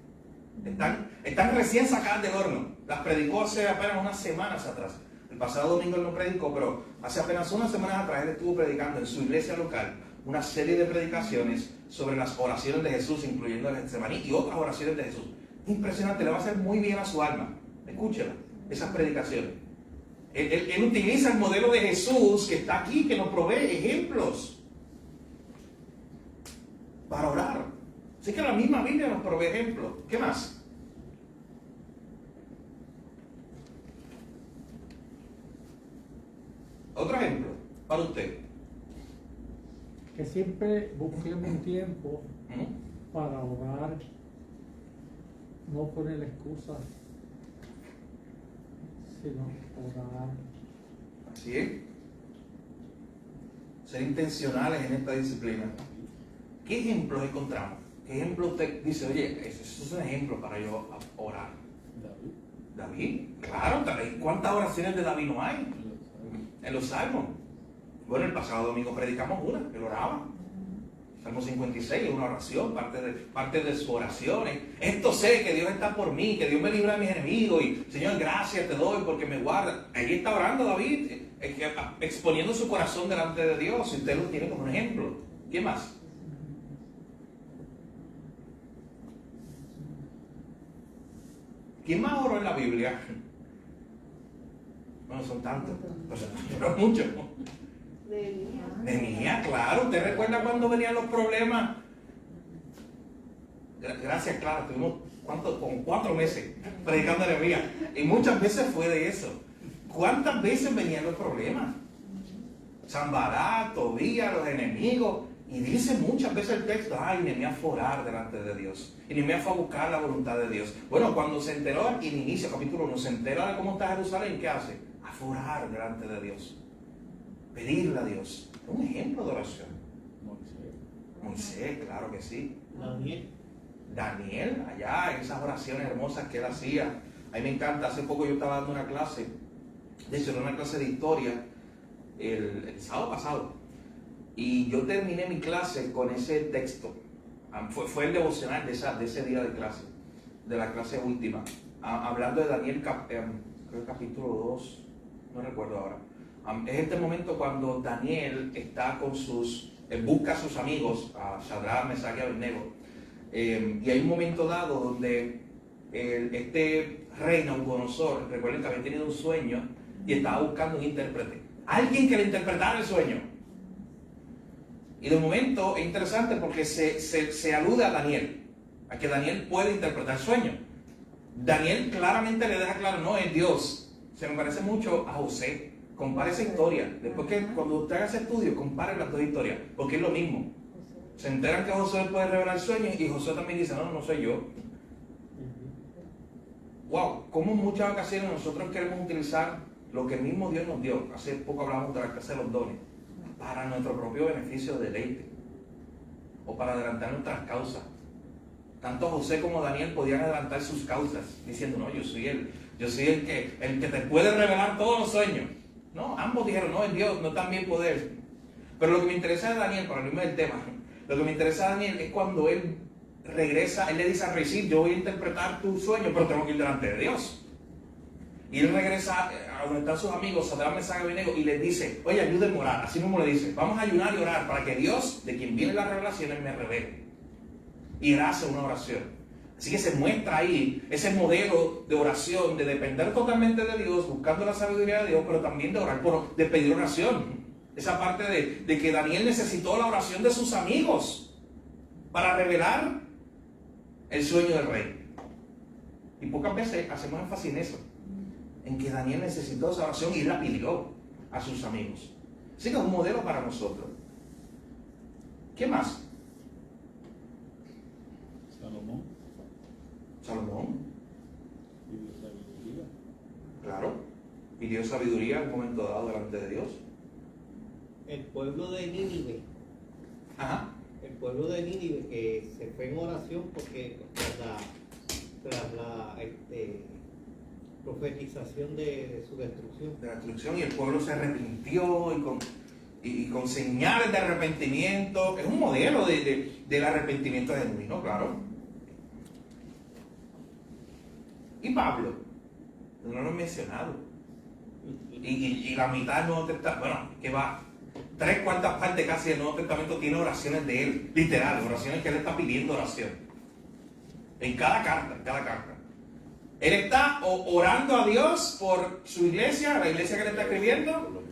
Están recién sacadas del horno. Las predicó hace apenas unas semanas atrás. El pasado domingo él no predicó, pero hace apenas unas semanas atrás él estuvo predicando en su iglesia local una serie de predicaciones sobre las oraciones de Jesús, incluyendo el Getsemaní y otras oraciones de Jesús. Impresionante, le va a hacer muy bien a su alma. Escúchela, esas predicaciones. Él utiliza el modelo de Jesús que está aquí, que nos provee ejemplos para orar. Así que la misma Biblia nos provee ejemplos. ¿Qué más? Otro ejemplo para usted. Que siempre busquemos un tiempo ¿Mm? para orar, no poner excusas, sino orar. Así es. Ser intencionales en esta disciplina. ¿Qué ejemplos encontramos? ¿Qué ejemplo usted dice, oye, eso es un ejemplo para yo orar? David, claro, ¿cuántas oraciones de David no hay? En los salmos. Bueno, el pasado domingo predicamos una, él oraba. Salmo 56 es una oración, parte de sus oraciones. Esto sé que Dios está por mí, que Dios me libra de mis enemigos y Señor, gracias te doy porque me guarda. Ahí está orando David, exponiendo su corazón delante de Dios, y usted lo tiene como un ejemplo. ¿Qué más? ¿Quién más oró en la Biblia? Bueno, son tantos, pero muchos. Nehemías, claro. ¿Usted recuerda cuando venían los problemas? Gracias, claro. Estuvimos como 4 meses predicando Nehemías. Y muchas veces fue de eso. ¿Cuántas veces venían los problemas? Sanballat, Tobías, los enemigos. Y dice muchas veces el texto, Nehemías fue a orar delante de Dios. Y Nehemías fue a buscar la voluntad de Dios. Bueno, cuando se enteró, en inicio, capítulo 1, se enteró de cómo está Jerusalén, ¿qué hace? A orar delante de Dios. Pedirle a Dios. Un ejemplo de oración. Moisés, claro que sí. Daniel, allá en esas oraciones hermosas que él hacía. A mí me encanta. Hace poco yo estaba dando una clase. De hecho, era una clase de historia el sábado pasado. Y yo terminé mi clase con ese texto. Fue el devocional de ese día de clase. De la clase última. Hablando de Daniel, creo capítulo 2. No recuerdo ahora. Es este momento cuando Daniel está busca a sus amigos, a Shadrach, Mesach y Abednego, y hay un momento dado donde este rey Nabucodonosor, recuerden que había tenido un sueño y estaba buscando un intérprete, alguien que le interpretara el sueño. Y de momento es interesante porque se alude a Daniel, a que Daniel puede interpretar el sueño. Daniel claramente le deja claro, no es Dios. Se me parece mucho a José. Compare esa historia. Después que cuando usted haga ese estudio, compare las dos historias, porque es lo mismo. Se enteran que José puede revelar sueños y José también dice, no soy yo. Wow, como en muchas ocasiones nosotros queremos utilizar lo que el mismo Dios nos dio. Hace poco hablamos de la clase de los dones, para nuestro propio beneficio de deleite, o para adelantar nuestras causas. Tanto José como Daniel podían adelantar sus causas, diciendo, no, yo soy el que te puede revelar todos los sueños. No, ambos dijeron, no, es Dios, no también poder. Pero lo que me interesa de Daniel, para irme del tema, lo que me interesa de Daniel es cuando él regresa, él le dice a Rey, yo voy a interpretar tu sueño, pero tengo que ir delante de Dios. Y él regresa a donde están sus amigos, Shadrach, Mesach y Abednego, y les dice, oye, ayúdenme a orar. Así mismo le dice, vamos a ayunar y orar para que Dios, de quien vienen las revelaciones, me revele. Y él hace una oración. Así que se muestra ahí ese modelo de oración, de depender totalmente de Dios, buscando la sabiduría de Dios, pero también de orar, de pedir oración. Esa parte de que Daniel necesitó la oración de sus amigos. para revelar el sueño del rey. Y pocas veces hacemos énfasis en eso, en que Daniel necesitó esa oración y la pidió a sus amigos. Así que es un modelo para nosotros. ¿Qué más? Salomón. Pidió sabiduría. Claro. Pidió sabiduría en un momento dado delante de Dios. El pueblo de Nínive, Ajá. el pueblo de Nínive que se fue en oración porque tras la profetización de su destrucción. De la destrucción, y el pueblo se arrepintió y con señales de arrepentimiento. Es un modelo del arrepentimiento genuino, claro. Y Pablo, no lo he mencionado. Y la mitad del Nuevo Testamento, bueno, que va, 3/4 partes casi del Nuevo Testamento tiene oraciones de él, literal, oraciones que él está pidiendo oración. En cada carta, en cada carta. Él está orando a Dios por su iglesia, la iglesia que le está escribiendo,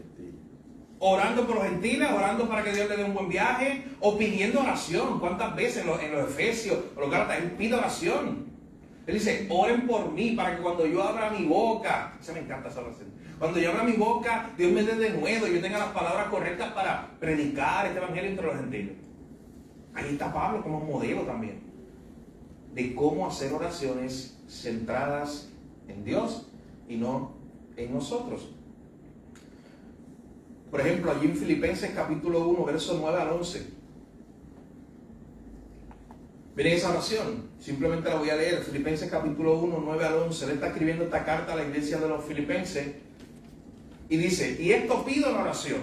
orando por los gentiles, orando para que Dios le dé un buen viaje, o pidiendo oración. ¿Cuántas veces en los Efesios o los Gálatas él pide oración? Él dice, oren por mí para que cuando yo abra mi boca, eso me encanta esa oración, cuando yo abra mi boca, Dios me dé de nuevo y yo tenga las palabras correctas para predicar este evangelio entre los gentiles. Ahí está Pablo como modelo también de cómo hacer oraciones centradas en Dios y no en nosotros. Por ejemplo, allí en Filipenses capítulo 1, versos 9 al 11. Miren esa oración, simplemente la voy a leer. Filipenses capítulo 1, 9 al 11. Él está escribiendo esta carta a la iglesia de los filipenses y dice, y esto pido en oración,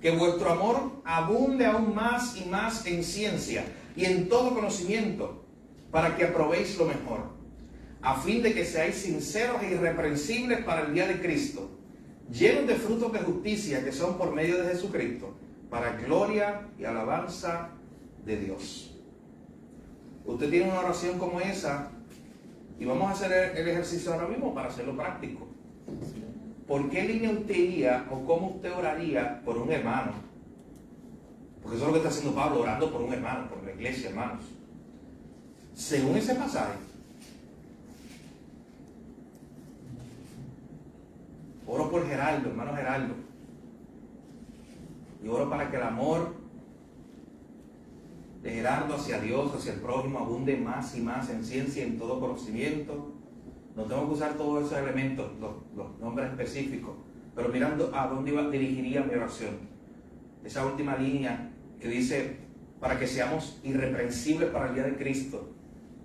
que vuestro amor abunde aún más y más en ciencia y en todo conocimiento, para que aprobéis lo mejor, a fin de que seáis sinceros e irreprensibles para el día de Cristo, llenos de frutos de justicia que son por medio de Jesucristo, para gloria y alabanza de Dios. Usted tiene una oración como esa y vamos a hacer el ejercicio ahora mismo para hacerlo práctico. ¿Por qué línea usted iría o cómo usted oraría por un hermano? Porque eso es lo que está haciendo Pablo, orando por un hermano, por la iglesia, hermanos. Según ese pasaje, oro por Geraldo, hermano Geraldo. Y oro para que el amor de Gerardo hacia Dios, hacia el prójimo, abunde más y más en ciencia y en todo conocimiento. No tengo que usar todos esos elementos, los nombres específicos, pero mirando a dónde dirigiría mi oración. Esa última línea que dice, para que seamos irreprensibles para el día de Cristo,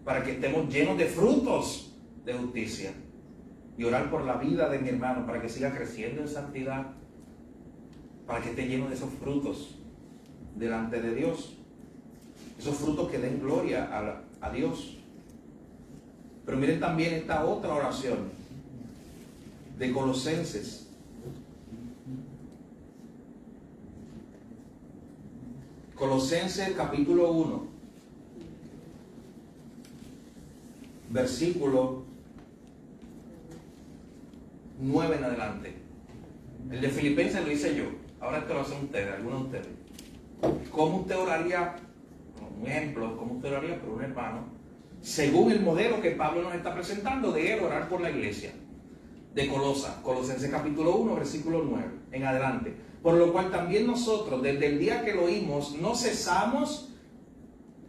para que estemos llenos de frutos de justicia. Y orar por la vida de mi hermano, para que siga creciendo en santidad, para que esté lleno de esos frutos delante de Dios. Esos frutos que den gloria a Dios. Pero miren también esta otra oración de Colosenses. Colosenses capítulo 1, versículo 9 en adelante. El de Filipenses lo hice yo. Ahora esto lo hacen ustedes, algunos de ustedes. ¿Cómo usted oraría? Un ejemplo, ¿cómo usted oraría por un hermano? Según el modelo que Pablo nos está presentando de él orar por la iglesia. De Colosenses capítulo 1, versículo 9 en adelante. Por lo cual también nosotros, desde el día que lo oímos, no cesamos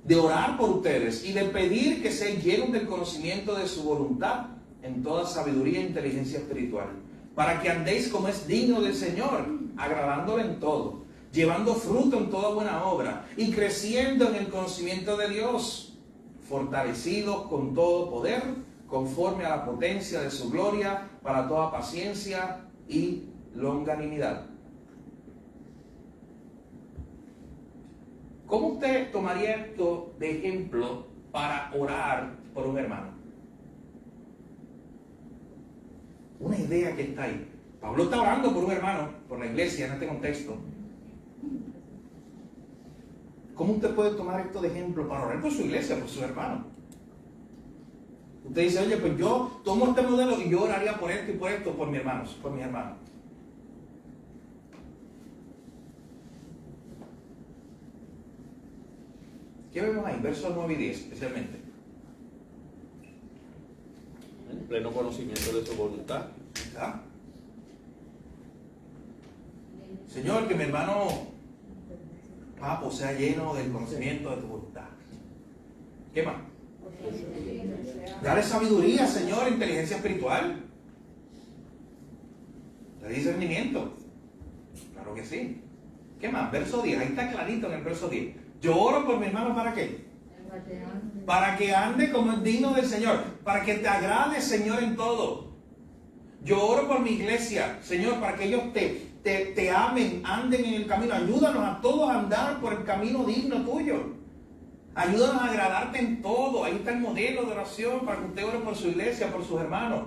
de orar por ustedes y de pedir que sean llenos del conocimiento de su voluntad en toda sabiduría e inteligencia espiritual, para que andéis como es digno del Señor, agradándole en todo, llevando fruto en toda buena obra y creciendo en el conocimiento de Dios, fortalecidos con todo poder, conforme a la potencia de su gloria, para toda paciencia y longanimidad. ¿Cómo usted tomaría esto de ejemplo para orar por un hermano? Una idea que está ahí. Pablo está orando por un hermano, por la iglesia en este contexto. ¿Cómo usted puede tomar esto de ejemplo para orar por su iglesia, por su hermano? Usted dice, oye, pues yo tomo este modelo y yo oraría por esto y por esto, por mis hermanos, por mis hermanos. ¿Qué vemos ahí? Versos 9 y 10 especialmente. En pleno conocimiento de su voluntad. ¿Verdad? Señor, que mi hermano Papo sea lleno del conocimiento de tu voluntad. ¿Qué más? Dale sabiduría, Señor, inteligencia espiritual. Dale discernimiento. Claro que sí. ¿Qué más? Verso 10. Ahí está clarito en el verso 10. Yo oro por mi hermano, ¿para qué? Para que ande como es digno del Señor. Para que te agrade, Señor, en todo. Yo oro por mi iglesia, Señor, para que ellos te amen, anden en el camino. Ayúdanos a todos a andar por el camino digno tuyo. Ayúdanos a agradarte en todo. Ahí está el modelo de oración para que usted ore por su iglesia, por sus hermanos.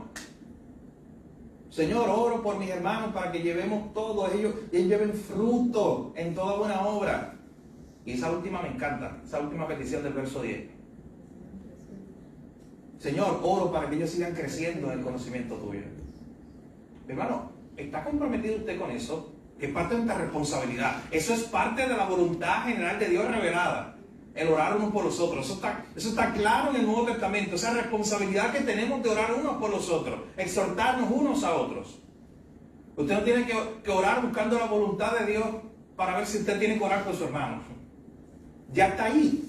Señor, oro por mis hermanos para que llevemos todo, ellos lleven fruto en toda buena obra. Y esa última me encanta, esa última petición del verso 10. Señor, oro para que ellos sigan creciendo en el conocimiento tuyo. Hermano, ¿está comprometido usted con eso? Que es parte de nuestra responsabilidad. Eso es parte de la voluntad general de Dios revelada. El orar unos por los otros. Eso está claro en el Nuevo Testamento. Esa responsabilidad que tenemos de orar unos por los otros. Exhortarnos unos a otros. Usted no tiene que orar buscando la voluntad de Dios para ver si usted tiene que orar por su hermano. Ya está ahí.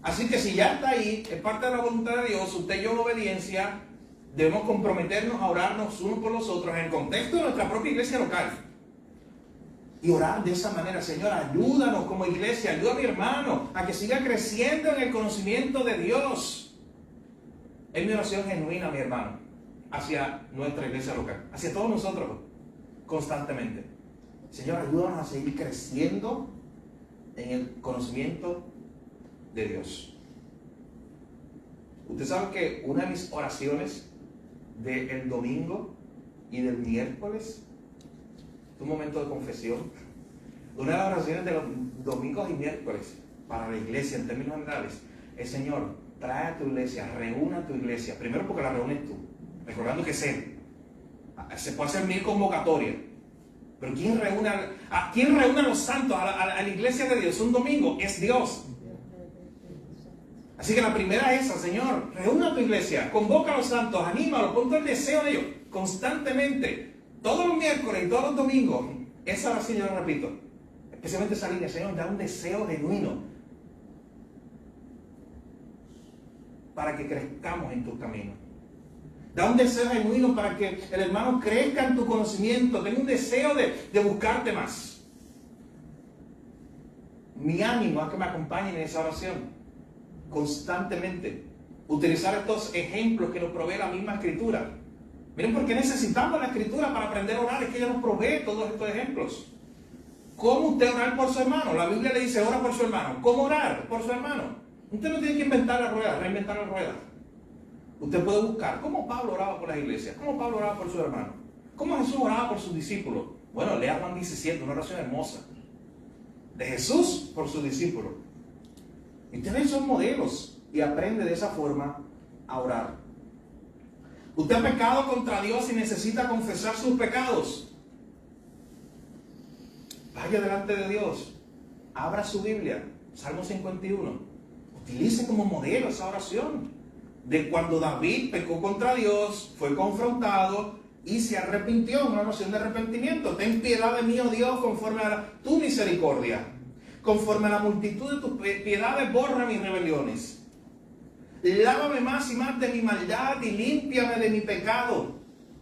Así que si ya está ahí, es parte de la voluntad de Dios, usted y yo en obediencia, debemos comprometernos a orarnos unos por los otros en el contexto de nuestra propia iglesia local. Y orar de esa manera, Señor, ayúdanos como iglesia, ayuda a mi hermano a que siga creciendo en el conocimiento de Dios. Es mi oración genuina, mi hermano, hacia nuestra iglesia local, hacia todos nosotros, constantemente. Señor, ayúdanos a seguir creciendo en el conocimiento de Dios. Usted sabe que una de mis oraciones del domingo y del miércoles, un momento de confesión, una de las oraciones de los domingos y miércoles para la iglesia en términos generales es: Señor, trae a tu iglesia, reúna a tu iglesia, primero porque la reúnes tú, recordando que se puede hacer 1000 convocatorias, pero ¿quién reúne a los santos a la iglesia de Dios un domingo? Es Dios. Así que la primera es esa: Señor, reúna a tu iglesia, convoca a los santos, anímalos, ponte el deseo de ellos constantemente. Todos los miércoles y todos los domingos, esa oración yo la repito, especialmente esa línea: Señor, da un deseo genuino para que crezcamos en tus caminos. Da un deseo genuino para que el hermano crezca en tu conocimiento, tenga un deseo de buscarte más. Mi ánimo es que me acompañen en esa oración constantemente. Utilizar estos ejemplos que nos provee la misma Escritura. Miren por qué necesitamos la Escritura para aprender a orar. Es que ella nos provee todos estos ejemplos. ¿Cómo usted orar por su hermano? La Biblia le dice: ora por su hermano. ¿Cómo orar por su hermano? Usted no tiene que inventar la rueda, reinventar la rueda. Usted puede buscar cómo Pablo oraba por las iglesias, cómo Pablo oraba por su hermano, cómo Jesús oraba por sus discípulos. Bueno, lea Juan 17, una oración hermosa de Jesús por sus discípulos. Y ustedes son modelos y aprende de esa forma a orar. Usted ha pecado contra Dios y necesita confesar sus pecados. Vaya delante de Dios, abra su Biblia, Salmo 51. Utilice como modelo esa oración de cuando David pecó contra Dios, fue confrontado y se arrepintió. Una oración de arrepentimiento: ten piedad de mí, oh Dios, conforme a tu misericordia. Conforme a la multitud de tus piedades, borra mis rebeliones. Lávame más y más de mi maldad y límpiame de mi pecado.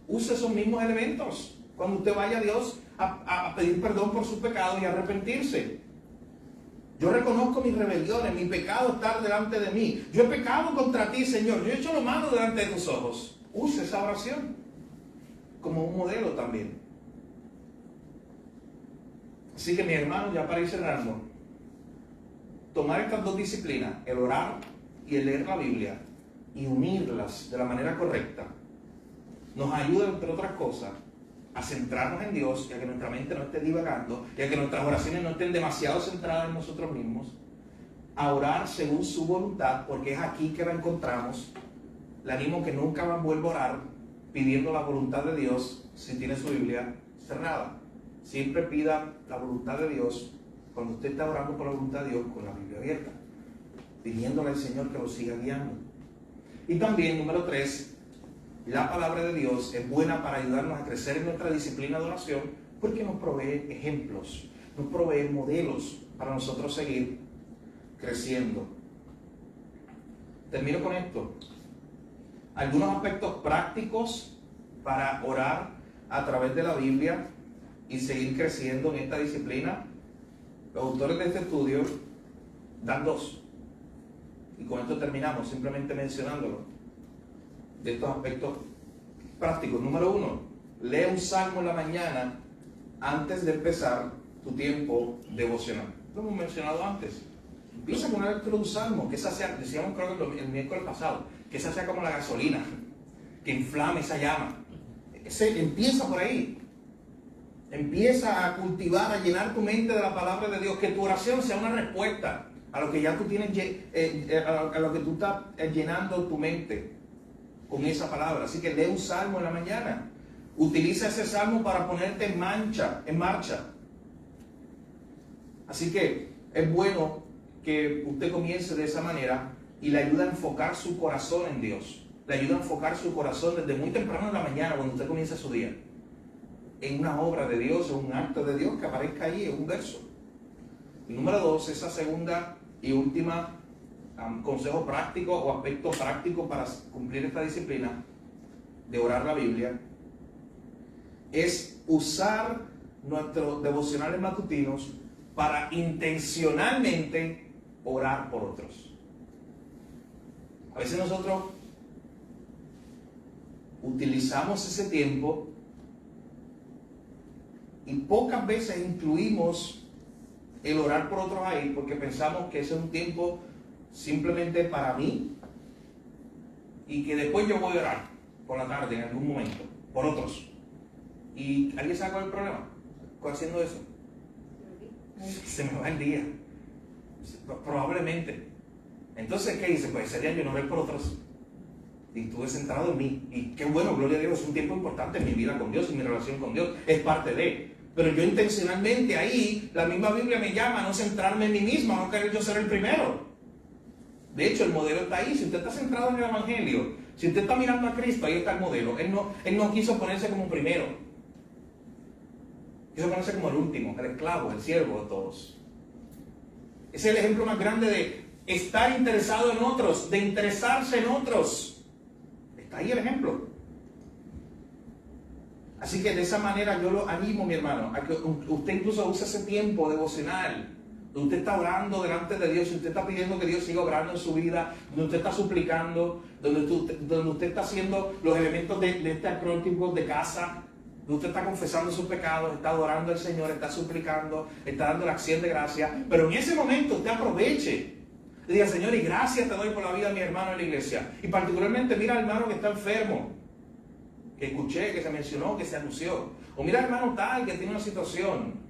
Use esos mismos elementos cuando usted vaya a Dios a pedir perdón por sus pecados y arrepentirse. Yo reconozco mis rebeliones, mi pecado está delante de mí. Yo he pecado contra ti, Señor. Yo he hecho lo malo delante de tus ojos. Use esa oración como un modelo también. Así que, mi hermano, ya para ir cerrando, tomar estas dos disciplinas, el orar y el leer la Biblia, y unirlas de la manera correcta, nos ayuda, entre otras cosas, a centrarnos en Dios, y a que nuestra mente no esté divagando, y a que nuestras oraciones no estén demasiado centradas en nosotros mismos, a orar según su voluntad, porque es aquí que la encontramos. Le animo que nunca más vuelva a orar pidiendo la voluntad de Dios si tiene su Biblia cerrada. Siempre pida la voluntad de Dios cuando usted está orando por la voluntad de Dios con la Biblia abierta. pidiéndole al Señor que lo siga guiando. Y también, número 3, la palabra de Dios es buena para ayudarnos a crecer en nuestra disciplina de oración porque nos provee ejemplos, nos provee modelos para nosotros seguir creciendo. Termino con esto. Algunos aspectos prácticos para orar a través de la Biblia y seguir creciendo en esta disciplina. Los autores de este estudio dan 2. Y con esto terminamos, simplemente mencionándolo. De estos aspectos prácticos. Número 1, lee un salmo en la mañana antes de empezar tu tiempo devocional. Lo hemos mencionado antes. Empieza con la lectura de un salmo, que esa sea, decíamos creo que el miércoles pasado, que esa sea como la gasolina, que inflame esa llama. Empieza por ahí. Empieza a cultivar, a llenar tu mente de la palabra de Dios, que tu oración sea una respuesta a lo que ya tú tienes, a lo que tú estás llenando tu mente con esa palabra. Así que lee un salmo en la mañana. Utiliza ese salmo para ponerte en marcha. Así que es bueno que usted comience de esa manera y le ayuda a enfocar su corazón en Dios. Le ayuda a enfocar su corazón desde muy temprano en la mañana, cuando usted comienza su día, en una obra de Dios, en un acto de Dios que aparezca ahí en un verso. Y número 2, esa segunda y última consejo práctico o aspecto práctico para cumplir esta disciplina de orar la Biblia, es usar nuestros devocionales matutinos para intencionalmente orar por otros. A veces nosotros utilizamos ese tiempo y pocas veces incluimos el orar por otros ahí porque pensamos que ese es un tiempo simplemente para mí y que después yo voy a orar por la tarde en algún momento por otros. ¿Y alguien sabe cuál es el problema con haciendo eso? Se me va el día, probablemente. Entonces, ¿qué dice? Pues ese día yo no oré por otros y estuve centrado en mí. Y qué bueno, gloria a Dios, es un tiempo importante en mi vida con Dios y mi relación con Dios, es parte de. Pero yo intencionalmente ahí, la misma Biblia me llama a no centrarme en mí mismo, a no querer yo ser el primero. De hecho, el modelo está ahí. Si usted está centrado en el Evangelio, si usted está mirando a Cristo, ahí está el modelo. Él no quiso ponerse como primero. Quiso ponerse como el último, el esclavo, el siervo de todos. Ese es el ejemplo más grande de estar interesado en otros, de interesarse en otros. Está ahí el ejemplo. Así que de esa manera yo lo animo, mi hermano, a que usted incluso use ese tiempo devocional. Donde usted está orando delante de Dios, usted está pidiendo que Dios siga obrando en su vida, donde usted está suplicando, donde usted está haciendo los elementos de este acrónimo de casa, donde usted está confesando sus pecados, está adorando al Señor, está suplicando, está dando la acción de gracia. Pero en ese momento usted aproveche. Le diga, Señor, y gracias te doy por la vida de mi hermano en la iglesia. Y particularmente mira al hermano que está enfermo, que escuché, que se mencionó, que se anunció. O mira al hermano tal que tiene una situación.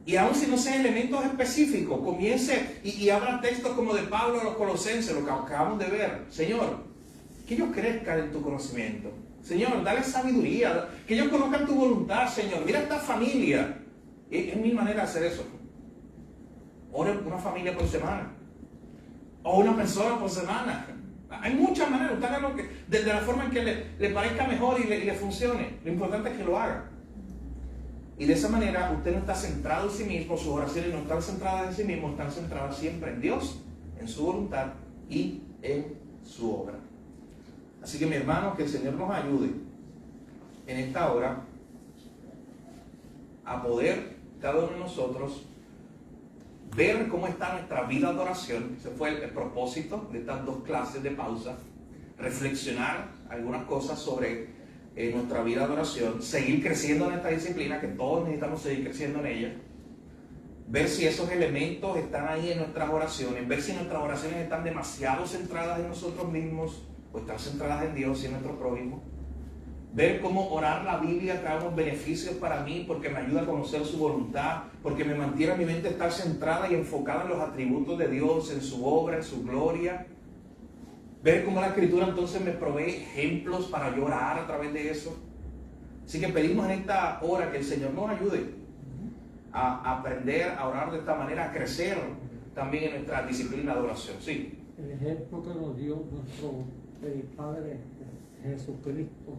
Y aun si no sean elementos específicos, comience y abra textos como de Pablo a los Colosenses, lo que acabamos de ver. Señor, que ellos crezcan en tu conocimiento. Señor, dale sabiduría, que ellos conozcan tu voluntad, Señor. Mira esta familia. Es mi manera de hacer eso. Ore una familia por semana. O una persona por semana. Hay muchas maneras. Usted haga desde la forma en que le parezca mejor y le funcione. Lo importante es que lo haga. Y de esa manera usted no está centrado en sí mismo, sus oraciones no están centradas en sí mismo, están centradas siempre en Dios, en su voluntad y en su obra. Así que mi hermano, que el Señor nos ayude en esta hora a poder, cada uno de nosotros, ver cómo está nuestra vida de oración. Ese fue el propósito de estas 2 clases de pausa. Reflexionar algunas cosas sobre nuestra vida de oración, seguir creciendo en esta disciplina, que todos necesitamos seguir creciendo en ella, ver si esos elementos están ahí en nuestras oraciones, ver si nuestras oraciones están demasiado centradas en nosotros mismos o están centradas en Dios y en nuestro prójimo, ver cómo orar la Biblia trae unos beneficios para mí porque me ayuda a conocer su voluntad, porque me mantiene a mi mente estar centrada y enfocada en los atributos de Dios, en su obra, en su gloria. Ver cómo la Escritura entonces me provee ejemplos para yo orar a través de eso. Así que pedimos en esta hora que el Señor nos ayude a aprender a orar de esta manera, a crecer también en nuestra disciplina de oración. Sí. El ejemplo que nos dio nuestro Padre Jesucristo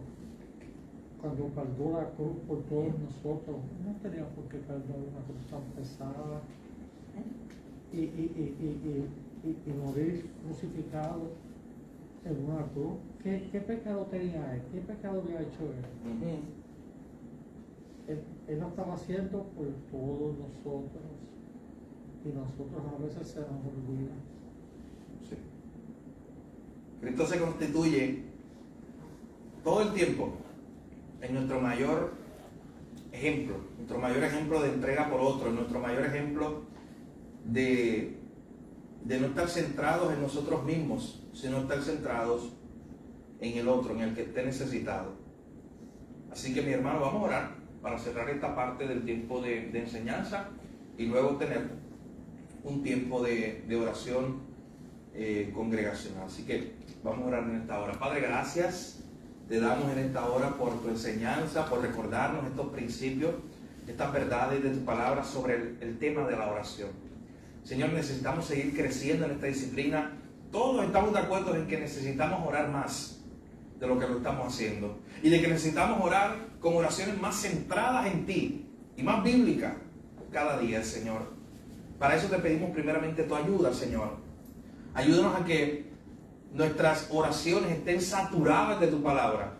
cuando cargó la cruz por todos nosotros, no tenía por qué cargar una cruz tan pesada y morir crucificado en una cruz. ¿Qué pecado tenía él? ¿Qué pecado había hecho él? Él lo estaba haciendo por todos nosotros y nosotros a veces se nos olvida. Sí. Cristo se constituye todo el tiempo en nuestro mayor ejemplo de entrega por otro, nuestro mayor ejemplo de no estar centrados en nosotros mismos, sino estar centrados en el otro, en el que esté necesitado. Así que, mi hermano, vamos a orar para cerrar esta parte del tiempo de enseñanza y luego tener un tiempo de oración congregacional. Así que vamos a orar en esta hora. Padre, gracias te damos en esta hora por tu enseñanza, por recordarnos estos principios, estas verdades de tu palabra sobre el tema de la oración. Señor, necesitamos seguir creciendo en esta disciplina. Todos estamos de acuerdo en que necesitamos orar más de lo que lo estamos haciendo y de que necesitamos orar con oraciones más centradas en ti y más bíblicas cada día, Señor. Para eso te pedimos primeramente tu ayuda, Señor. Ayúdanos a que nuestras oraciones estén saturadas de tu palabra.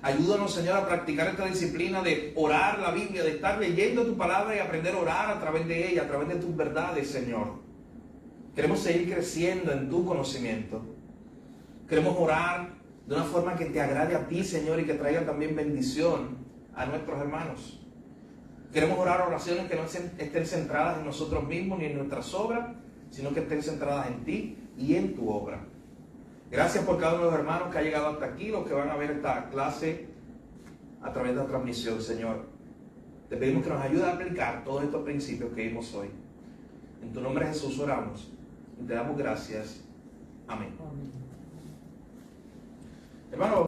Ayúdanos, Señor, a practicar esta disciplina de orar la Biblia, de estar leyendo tu palabra y aprender a orar a través de ella, a través de tus verdades, Señor. Queremos seguir creciendo en tu conocimiento. Queremos orar de una forma que te agrade a ti, Señor, y que traiga también bendición a nuestros hermanos. Queremos orar oraciones que no estén centradas en nosotros mismos ni en nuestras obras, sino que estén centradas en ti y en tu obra. Gracias por cada uno de los hermanos que ha llegado hasta aquí, los que van a ver esta clase a través de la transmisión, Señor. Te pedimos que nos ayude a aplicar todos estos principios que vimos hoy. En tu nombre, Jesús, oramos y te damos gracias. Amén. Amén. Hermano,